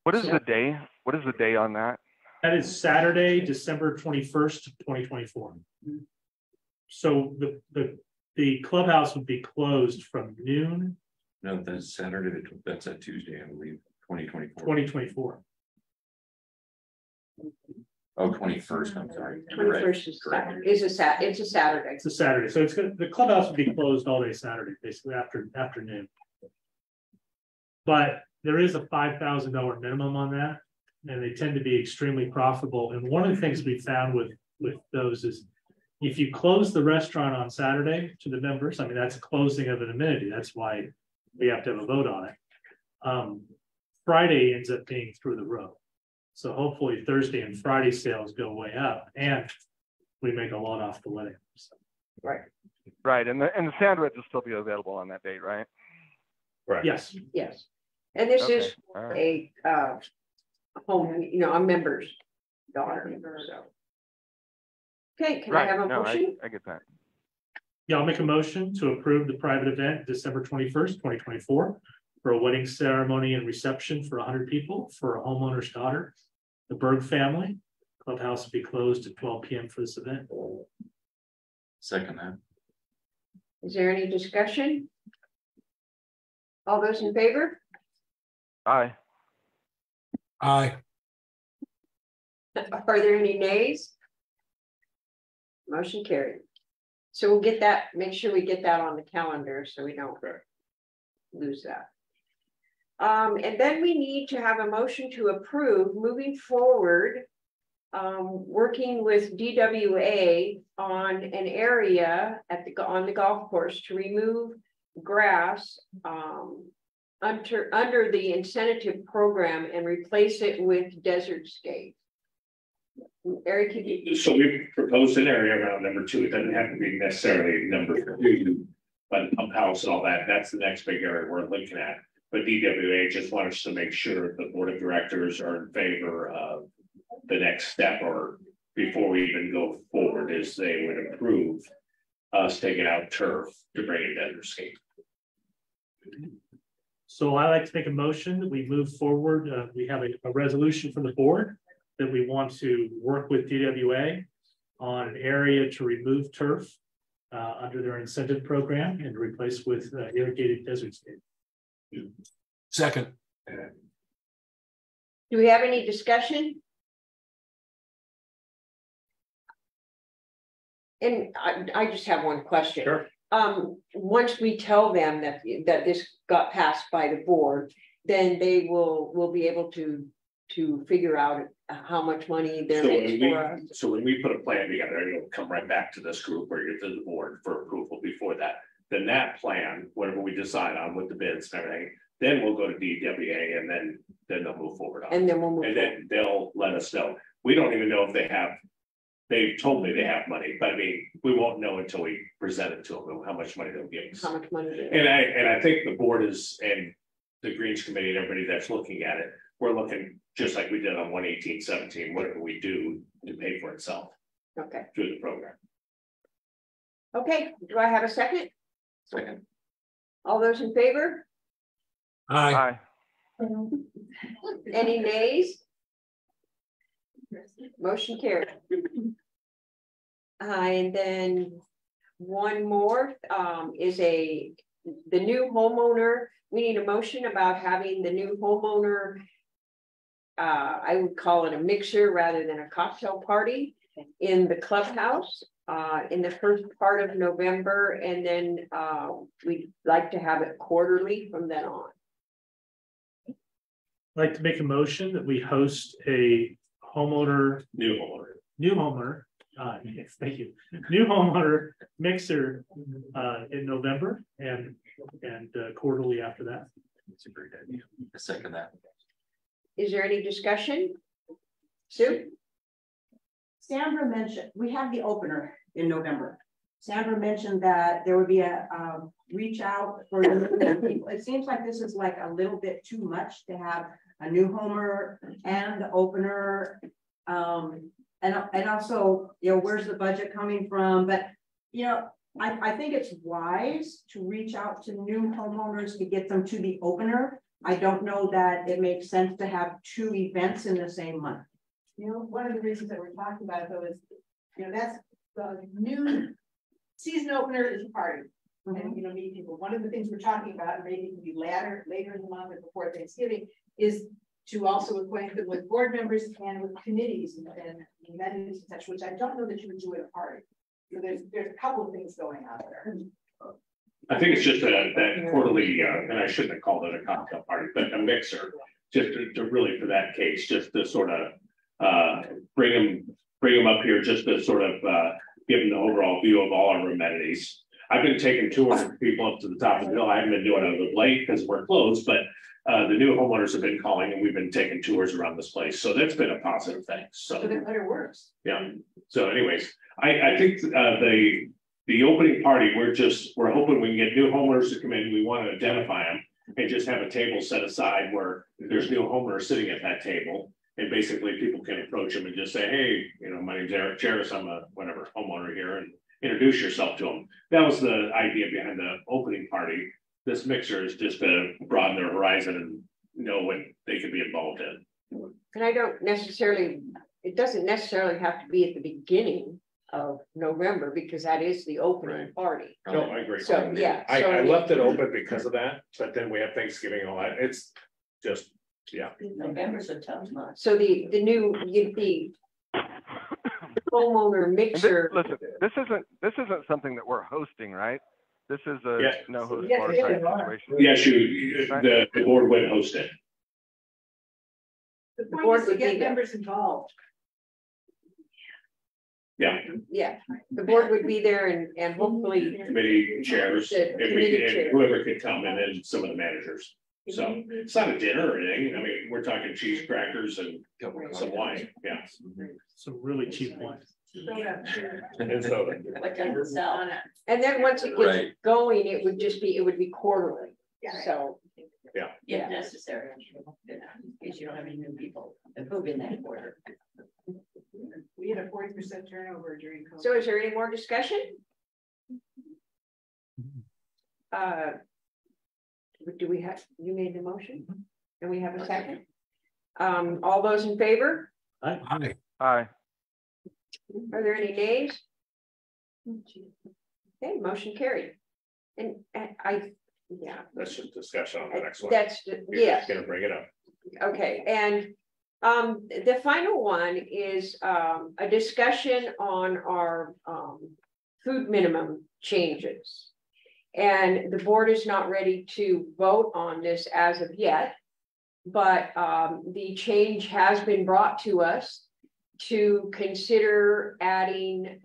What is the day? What is the day on that? That is Saturday, December 21st, 2024. So the clubhouse would be closed from noon. No, that's Saturday. That's a Tuesday, I believe. 2024. 2024. Oh, 21st. I'm sorry. 21st is a Saturday. It's a Saturday. It's a Saturday. So it's good. The clubhouse would be closed all day Saturday, basically afternoon. But there is a $5,000 minimum on that, and they tend to be extremely profitable. And one of the things we found with those is if you close the restaurant on Saturday to the members, I mean, that's a closing of an amenity. That's why we have to have a vote on it. Friday ends up being through the roof. So hopefully Thursday and Friday sales go way up, and we make a lot off the wedding. So. Right. Right, and the sandwich will still be available on that date, right? Right. Yes. Yes. And this Okay. is a home, you know, a member's daughter. So. Okay, can I have a motion? I get that. Yeah, I'll make a motion to approve the private event December 21st, 2024 for a wedding ceremony and reception for 100 people for a homeowner's daughter, the Berg family. Clubhouse will be closed at 12 p.m. for this event. Second that. Is there any discussion? All those in favor? Aye. Aye. Are there any nays? Motion carried. So we'll get that, make sure we get that on the calendar so we don't lose that. And then we need to have a motion to approve moving forward, working with DWA on an area at on the golf course to remove grass under the incentive program and replace it with desert scape. Eric, so we proposed an area around number 2. It doesn't have to be necessarily number 2, but pump house and all that. That's the next big area we're looking at. But DWA just wants us to make sure the board of directors are in favor of the next step, or before we even go forward, is they would approve us taking out turf to bring in desert scape. So I like to make a motion that we move forward. We have a resolution from the board that we want to work with DWA on an area to remove turf under their incentive program and replace with irrigated desert scape. Second. Do we have any discussion? And I just have one question. Sure. Once we tell them that this got passed by the board, then they will be able to figure out how much money there is for us. So when we put a plan together, it'll come right back to this group or to the board for approval before that. Then that plan, whatever we decide on with the bids and everything, then we'll go to DWA and then they'll move forward on it. And then we'll move and then they'll let us know. We don't even know if they have. They've told me they have money, but I mean, we won't know until we present it to them how much money they'll give us. How much money? And I think the board is, and the Greens Committee and everybody that's looking at it, we're looking just like we did on 11817. What do we do to pay for itself? Okay. Through the program. Okay. Do I have a second? Second. All those in favor? Aye. Any nays? Motion carried. And then one more is the new homeowner. We need a motion about having the new homeowner. I would call it a mixer rather than a cocktail party in the clubhouse in the first part of November, and then we'd like to have it quarterly from then on. I'd like to make a motion that we host a new homeowner. Yes, thank you. New homeowner mixer in November and quarterly after that. It's a great idea. I second that. Is there any discussion? Sue? Sandra mentioned, we have the opener in November. Sandra mentioned that there would be a reach out for the people. It seems like this is like a little bit too much to have a new homer and the opener. And also, you know, where's the budget coming from? But, you know, I think it's wise to reach out to new homeowners to get them to the opener. I don't know that it makes sense to have two events in the same month. You know, one of the reasons that we're talking about it though is, you know, that's the new season opener is a party. And you know, meet people. One of the things we're talking about, and maybe it can be later in the month or before Thanksgiving, is to also acquaint them with board members and with committees and amenities and such, which I don't know that you would do at a party. So there's a couple of things going on there. I think it's just that quarterly, and I shouldn't have called it a cocktail party, but a mixer, just to really for that case, just to sort of bring them up here, just to sort of give them the overall view of all our amenities. I've been taking tours of people up to the top of the hill. I haven't been doing it of late because we're closed, but the new homeowners have been calling and we've been taking tours around this place. So that's been a positive thing. So that better works. Yeah. So anyways, I think the opening party, we're hoping we can get new homeowners to come in. We want to identify them and just have a table set aside where there's new homeowners sitting at that table. And basically people can approach them and just say, hey, you know, my name's Eric Cheris, I'm a whatever homeowner here, and introduce yourself to them. That was the idea behind the opening party. This mixer is just to broaden their horizon and know what they can be involved in. And I don't necessarily, it doesn't necessarily have to be at the beginning of November because that is the opening party. No, I agree. So yeah, I left it open because of that, but then we have Thanksgiving and all that. It's just, yeah. November's a tough month. So the homeowner mixer. Listen, this isn't something that we're hosting, right? This is a no host Yes, bar yes, type they are. situation. Yes, the board would host it. The point is to get members involved. Yeah. Yeah, the board would be there and hopefully Committee chairs, chair. whoever could come, and then some of the managers. So it's not a dinner or anything. I mean, we're talking cheese crackers and some wine. Yeah. Some really cheap wine. And soda. And then once it gets going, it would be quarterly. Yeah. So yeah, if necessary, in case you don't have any new people that move in that quarter. We had a 40% turnover during COVID. So is there any more discussion? Do we have, you made the motion? And we have a second? All those in favor? Aye. Aye. Are there any nays? Okay, motion carried. And yeah. That's just discussion on the next one. That's, yeah. Gonna bring it up. Okay, and the final one is a discussion on our food minimum changes. And the board is not ready to vote on this as of yet, but the change has been brought to us to consider adding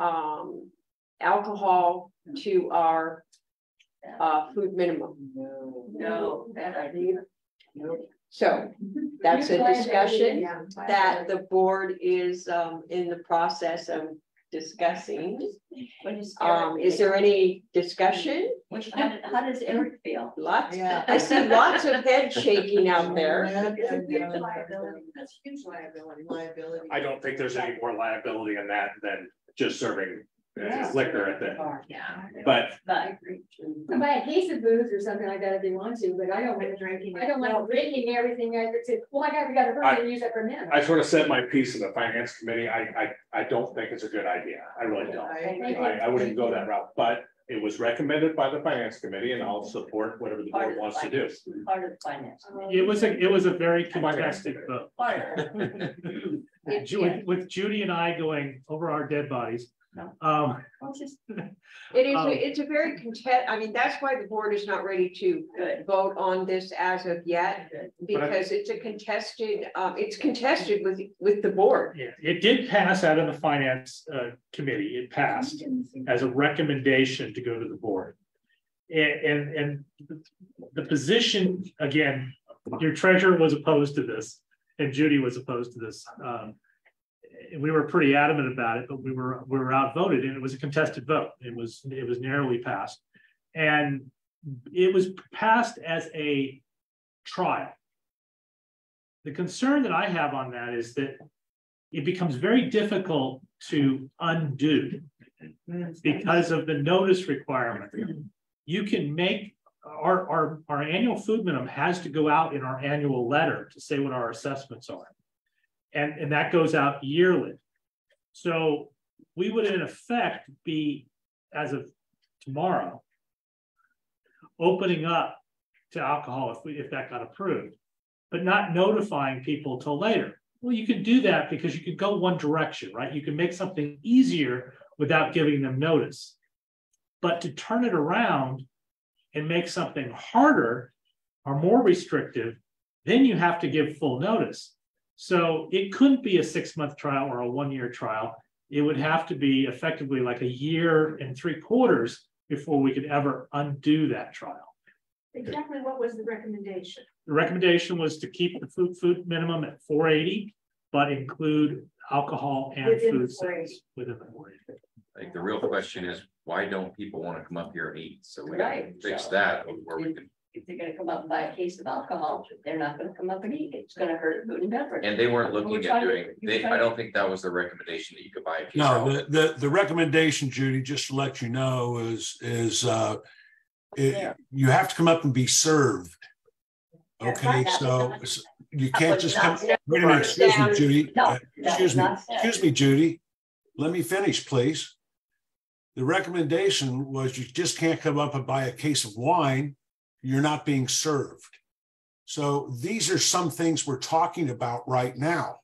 alcohol to our food minimum. No, bad idea. So that's a discussion that the board is in the process of discussing. Is there any discussion? How does Eric feel? Lots. Yeah. I see lots of head shaking out there. That's huge liability. I don't think there's any more liability in that than just serving liquor at the. Yeah. But I buy a case of booze or something like that if they want to, but I don't want drinking. I don't like drinking everything. I said, well, we got a person use that for a minute. I sort of said my piece in the finance committee. I don't think it's a good idea. I really don't. I wouldn't go that route, but it was recommended by the finance committee, and I'll support whatever the board wants to do. Part of the finance. It was a very contested vote. With Judy and I going over our dead bodies. It's a very I mean, that's why the board is not ready to vote on this as of yet, because it's a contested, it's contested with the board. Yeah, it did pass out of the finance committee. It passed as a recommendation to go to the board. And the position, again, your treasurer was opposed to this, and Judy was opposed to this. We were pretty adamant about it, but we were outvoted, and it was a contested vote. It was narrowly passed, and it was passed as a trial. The concern that I have on that is that it becomes very difficult to undo because of the notice requirement. You can make our annual food minimum has to go out in our annual letter to say what our assessments are. And that goes out yearly. So we would in effect be, as of tomorrow, opening up to alcohol if that got approved, but not notifying people till later. Well, you could do that because you could go one direction, right? You can make something easier without giving them notice. But to turn it around and make something harder or more restrictive, then you have to give full notice. So it couldn't be a 6-month trial or a 1-year trial. It would have to be effectively like 1 year and 3 quarters before we could ever undo that trial. Exactly what was the recommendation? The recommendation was to keep the food minimum at 480, but include alcohol and food sales within the 480. I think the real question is, why don't people want to come up here and eat? So we got to fix that before we can. If they're going to come up and buy a case of alcohol, they're not going to come up and eat. It's going to hurt food and beverage. And they weren't looking at doing. I don't think that was the recommendation that you could buy a case. No, the recommendation, Judy, just to let you know, is you have to come up and be served. Okay, so you can't just come. Wait a minute, excuse me, Judy. Excuse me, Judy. Let me finish, please. The recommendation was you just can't come up and buy a case of wine. You're not being served. So these are some things we're talking about right now.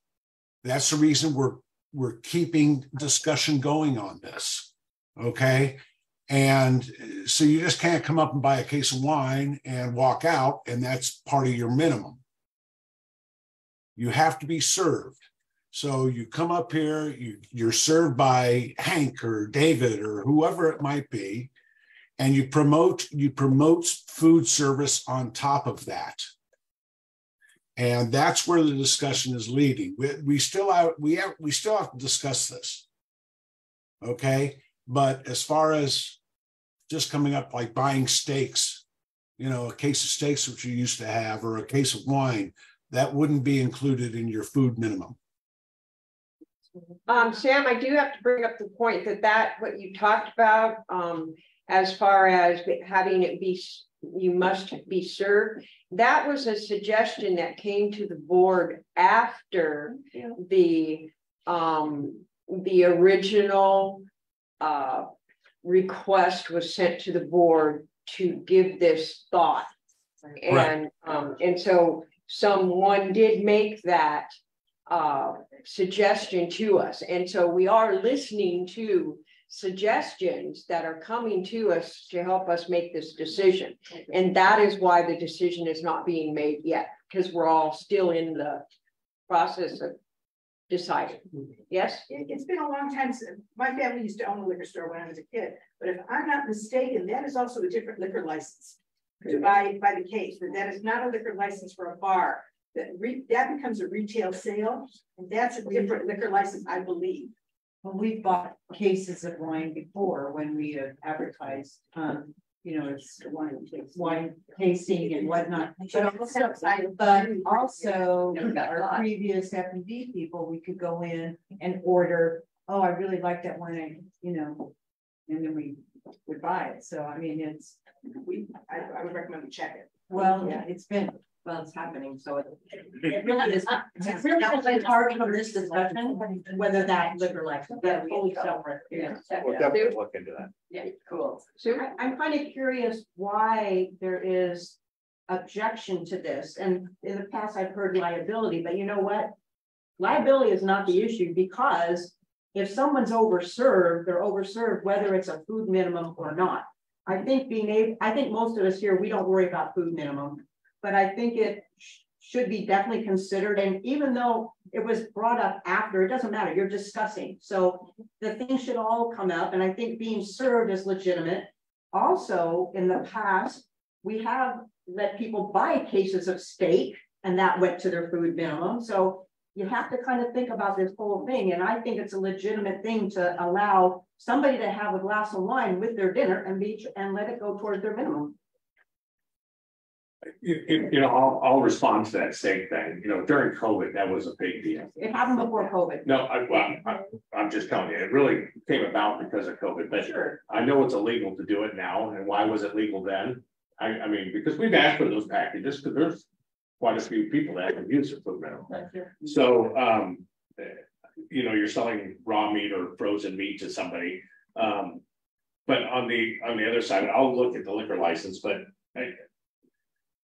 That's the reason we're keeping discussion going on this. Okay. And so you just can't come up and buy a case of wine and walk out, and that's part of your minimum. You have to be served. So you come up here, you're served by Hank or David or whoever it might be, and you promote food service on top of that. And that's where the discussion is leading. We still have to discuss this. Okay. But as far as just coming up like buying steaks, a case of steaks, which you used to have, or a case of wine, that wouldn't be included in your food minimum. Sam, I do have to bring up the point that what you talked about, as far as having it be, you must be served. That was a suggestion that came to the board after the the original request was sent to the board to give this thought. And so someone did make that suggestion to us. And so we are listening to suggestions that are coming to us to help us make this decision. And that is why the decision is not being made yet, because we're all still in the process of deciding. Yes? It's been a long time since my family used to own a liquor store when I was a kid, but if I'm not mistaken, that is also a different liquor license to buy the case, but that is not a liquor license for a bar. That becomes a retail sale, and that's a different liquor license, I believe. Well, we've bought cases of wine before when we have advertised, you know, it's wine tasting and whatnot. But also our previous F&B people, we could go in and order, oh, I really like that wine, you know, and then we would buy it. So, I mean, I would recommend we check it. Well, yeah, it's happening, so it really is. It's really hard from this discussion whether that liquor license, they're fully separate. Yeah, we'll definitely look into that. Yeah, cool. So I'm kind of curious why there is objection to this. And in the past, I've heard liability, but you know what? Liability is not the issue, because if someone's overserved, they're overserved, whether it's a food minimum or not. I think most of us here, we don't worry about food minimum. But I think it should be definitely considered. And even though it was brought up after, it doesn't matter, you're discussing. So the things should all come up. And I think being served is legitimate. Also, in the past, we have let people buy cases of steak, and that went to their food minimum. So you have to kind of think about this whole thing. And I think it's a legitimate thing to allow somebody to have a glass of wine with their dinner and let it go towards their minimum. You know, I'll respond to that steak thing. You know, during COVID, that was a big deal. It happened before COVID. No, I'm just telling you, it really came about because of COVID. But sure, I know it's illegal to do it now. And why was it legal then? I mean, because we've asked for those packages, because there's quite a few people that haven't used their food minimum. So, you know, you're selling raw meat or frozen meat to somebody. But on the other side, I'll look at the liquor license, but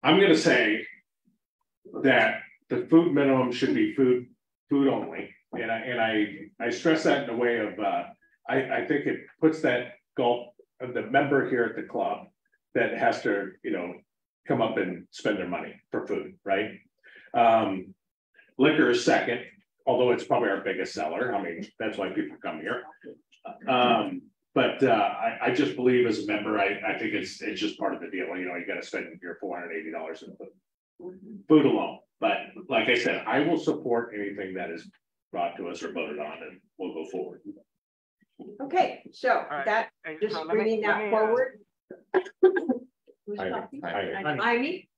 I'm going to say that the food minimum should be food only, and I stress that in a way of I think it puts that the member here at the club that has to, you know, come up and spend their money for food, right? Liquor is second, although it's probably our biggest seller. I mean, that's why people come here. But I just believe as a member, I think it's just part of the deal. You know, you got to spend your $480 in food alone. But like I said, I will support anything that is brought to us or voted on, and we'll go forward. Okay, so that just bringing that forward. Who's talking? Ivy?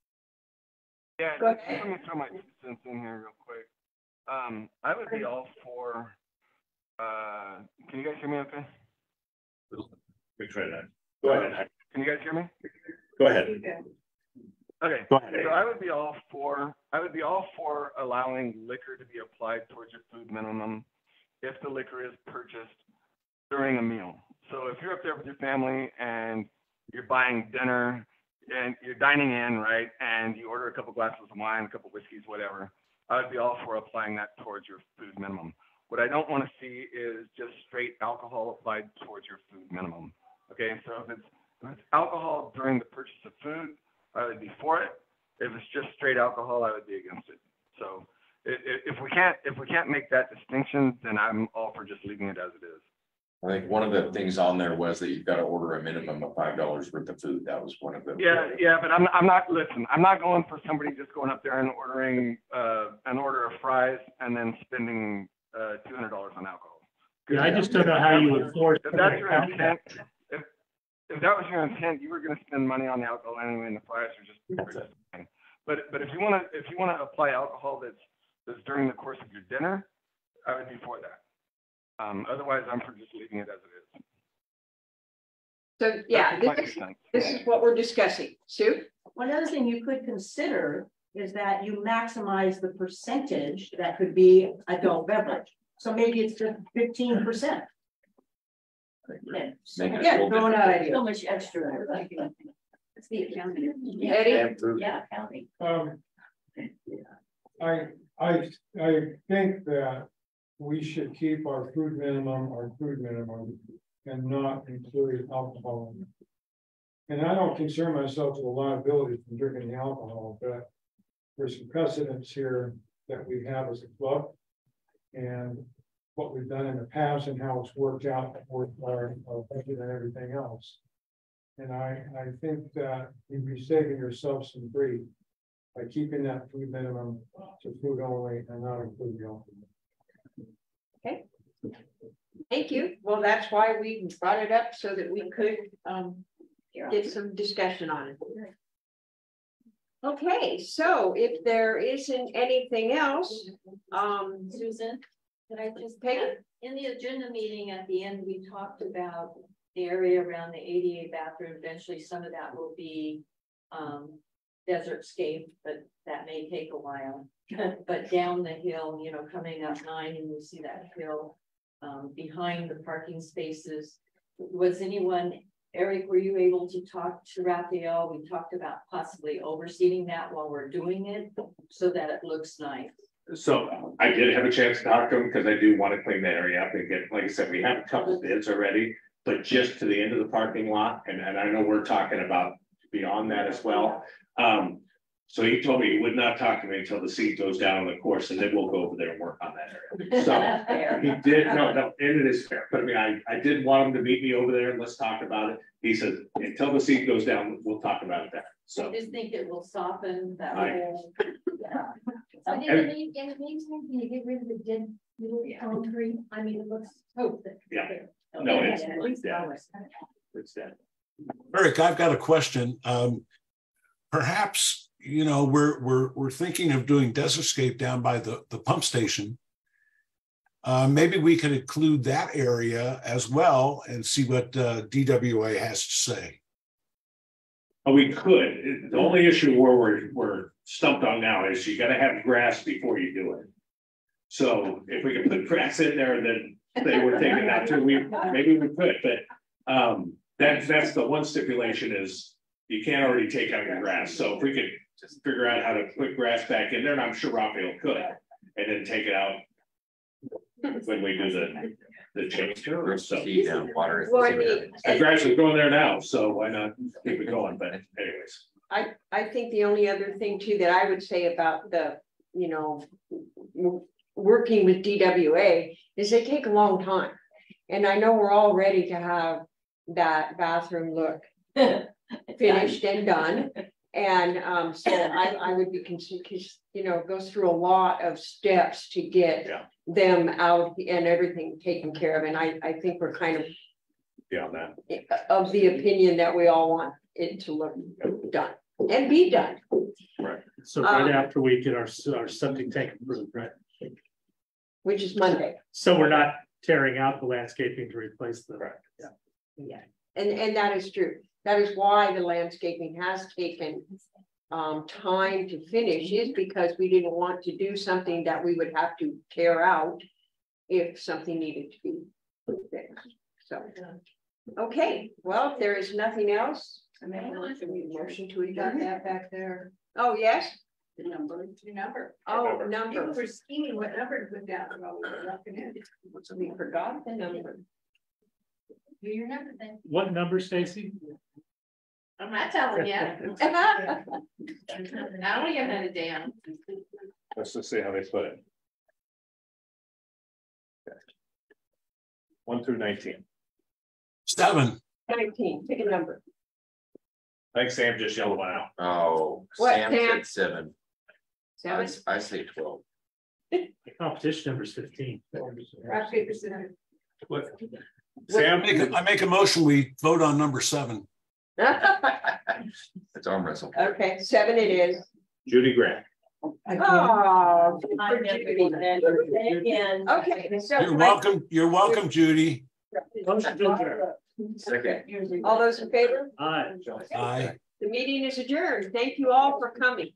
Yeah, go ahead. Let me throw my 2 cents in here real quick. I would be all for. Can you guys hear me? Okay. We try that. Go ahead. Can you guys hear me? Go ahead. Okay. Go ahead. So I would be all for allowing liquor to be applied towards your food minimum if the liquor is purchased during a meal. So if you're up there with your family and you're buying dinner and you're dining in, right, and you order a couple glasses of wine, a couple whiskeys, whatever, I would be all for applying that towards your food minimum. What I don't want to see is just straight alcohol applied towards your food minimum. Okay, so if it's alcohol during the purchase of food, I would be for it. If it's just straight alcohol, I would be against it. So if we can't make that distinction, then I'm all for just leaving it as it is. I think one of the things on there was that you've got to order a minimum of $5 worth of food. That was one of them. Yeah, but I'm not going for somebody just going up there and ordering an order of fries and then spending $200 on alcohol. Yeah, I just don't know how you would force. If that's your intent, if that was your intent, you were going to spend money on the alcohol anyway, and the fries are just fine. But if you want to apply alcohol that's during the course of your dinner, I would be for that. Otherwise, I'm for just leaving it as it is. So yeah, this is what we're discussing. Sue? One other thing you could consider is that you maximize the percentage that could be adult beverage. So maybe it's just 15%. Yeah, throwing out ideas. So much extra. It's the accounting. Eddie? Yeah, accounting. I think that we should keep our food minimum, and not include alcohol. And I don't concern myself with a liability from drinking the alcohol, but there's some precedents here that we have as a club and what we've done in the past and how it's worked out with our budget and everything else. And I think that you'd be saving yourself some grief by keeping that food minimum to food only and not include the alcohol. Okay. Thank you. Well, that's why we brought it up so that we could get some discussion on it. Okay, so if there isn't anything else, Susan, could I just Peggy? In the agenda meeting at the end, we talked about the area around the ADA bathroom. Eventually, some of that will be desert scape, but that may take a while. But down the hill, you know, coming up 9, and you see that hill behind the parking spaces. Was anyone, Eric, were you able to talk to Raphael? We talked about possibly overseeding that while we're doing it so that it looks nice. So I did have a chance to talk to him because I do want to clean the area up and get, like I said, we have a couple bids already, but just to the end of the parking lot. And I know we're talking about beyond that as well. So he told me he would not talk to me until the seat goes down on the course, and then we'll go over there and work on that area. So he did, no, and it is fair. But I mean, I did want him to meet me over there and let's talk about it. He said, until the seat goes down, we'll talk about it there. So I just think it will soften that whole. Yeah. So in the meantime, can you get rid of the dead little concrete? I mean, it looks so thick. Yeah. No, it's dead. It's dead. Eric, I've got a question. Perhaps, you know, we're thinking of doing Deserscape down by the pump station. Maybe we could include that area as well and see what DWA has to say. Oh, we could. The only issue where we're stumped on now is you got to have grass before you do it. So if we can put grass in there, then they were thinking that too. Maybe we could, but that's the one stipulation is you can't already take out your grass. So if we could just figure out how to put grass back in there, and I'm sure Raphael could, and then take it out when we do the change. So water. the grass is going there now, so why not keep it going? But anyways. I think the only other thing too that I would say about the, you know, working with DWA is they take a long time. And I know we're all ready to have that bathroom look finished and done. And so I would be concerned because, you know, it goes through a lot of steps to get them out and everything taken care of. And I think we're kind of beyond that of the opinion that we all want it to look done and be done. Right. So right after we get our septic tank approved, right? Which is Monday. So we're not tearing out the landscaping to replace the. Right. Yeah. And that is true. That is why the landscaping has taken time to finish, is because we didn't want to do something that we would have to tear out if something needed to be fixed. So, okay, well, if there is nothing else, I mean, motion to adjourn that back there. Oh, yes. The number. Oh, number. You were scheming what number to put down while we were looking at it. We forgot the number. Do your number then. What number, Stacy? I'm not telling you. I only have it down. Let's just see how they put it. Okay. 1 through 19. 7. 19. Pick a number. I think Sam just yelled one out. Oh, What, Sam Sam? said 7. 7. I say 12. The competition number is 15. Rock, paper, scissors. What? Sam, I make a motion. We vote on number 7. It's arm wrestle. Okay, 7 it is. Judy Grant. Oh, Again. okay. So You're welcome. You're welcome, Judy. Motion to adjourn. Second. all those in favor? Aye. Aye. The meeting is adjourned. Thank you all for coming.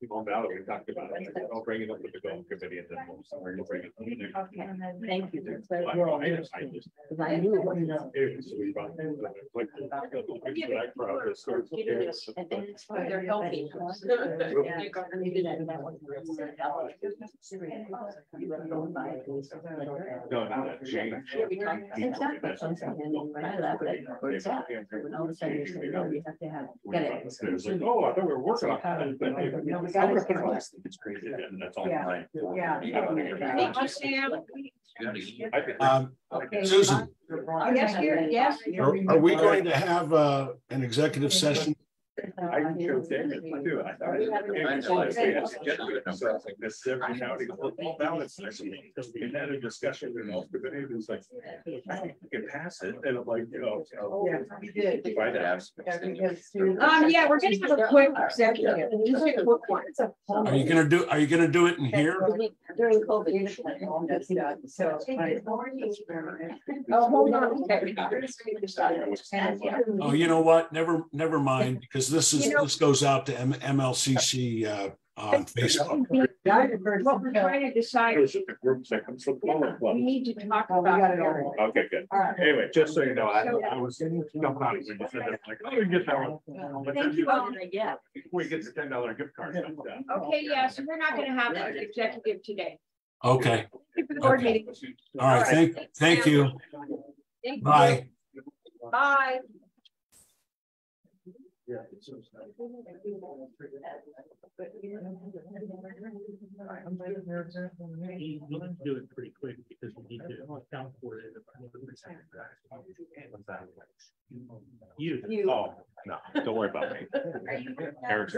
People now that we talked about it, I'll bring it up with the goal committee and then we'll bring it. Okay, thank you. I just. I knew it wasn't. And then it's why they're healthy. No, not that change. When I left, it's out. When all of a sudden you say, no, you have to have, get it. It's like, oh, I thought we were working on it. But hey, No, we I'm got gonna it. put it last, it's crazy, and that's all. Yeah. Right. Yeah. Thank you, Sam. Susan, Yes, here, yes. are we going to have an executive session? I can show David too. I thought. So it's like this every county, all balance. We had a discussion and all, but then it was like, I think we can pass it, and I'm like, you know. Yeah, we did. If I could have. Yeah, we're gonna have a quick executive. Just a quick one. Are you gonna do it in here? During COVID. So. Oh, hold on. Oh, you know what? Never mind, because this goes out to MLCC on Facebook. What we're trying to decide, we need to talk about. Okay, good. Anyway, just so you know, I was jumping out when you said that, like, oh, we can get that one. But Thank you all. we get the $10 gift card. Okay, yeah, so we're not gonna have an executive today. Okay. Thank you for the board Okay. meeting. All right. Thank you. Thank you. Bye. Bye. Yeah. We'll do it pretty quick because we need to account for it. You. Oh, no, don't worry about me. Eric's.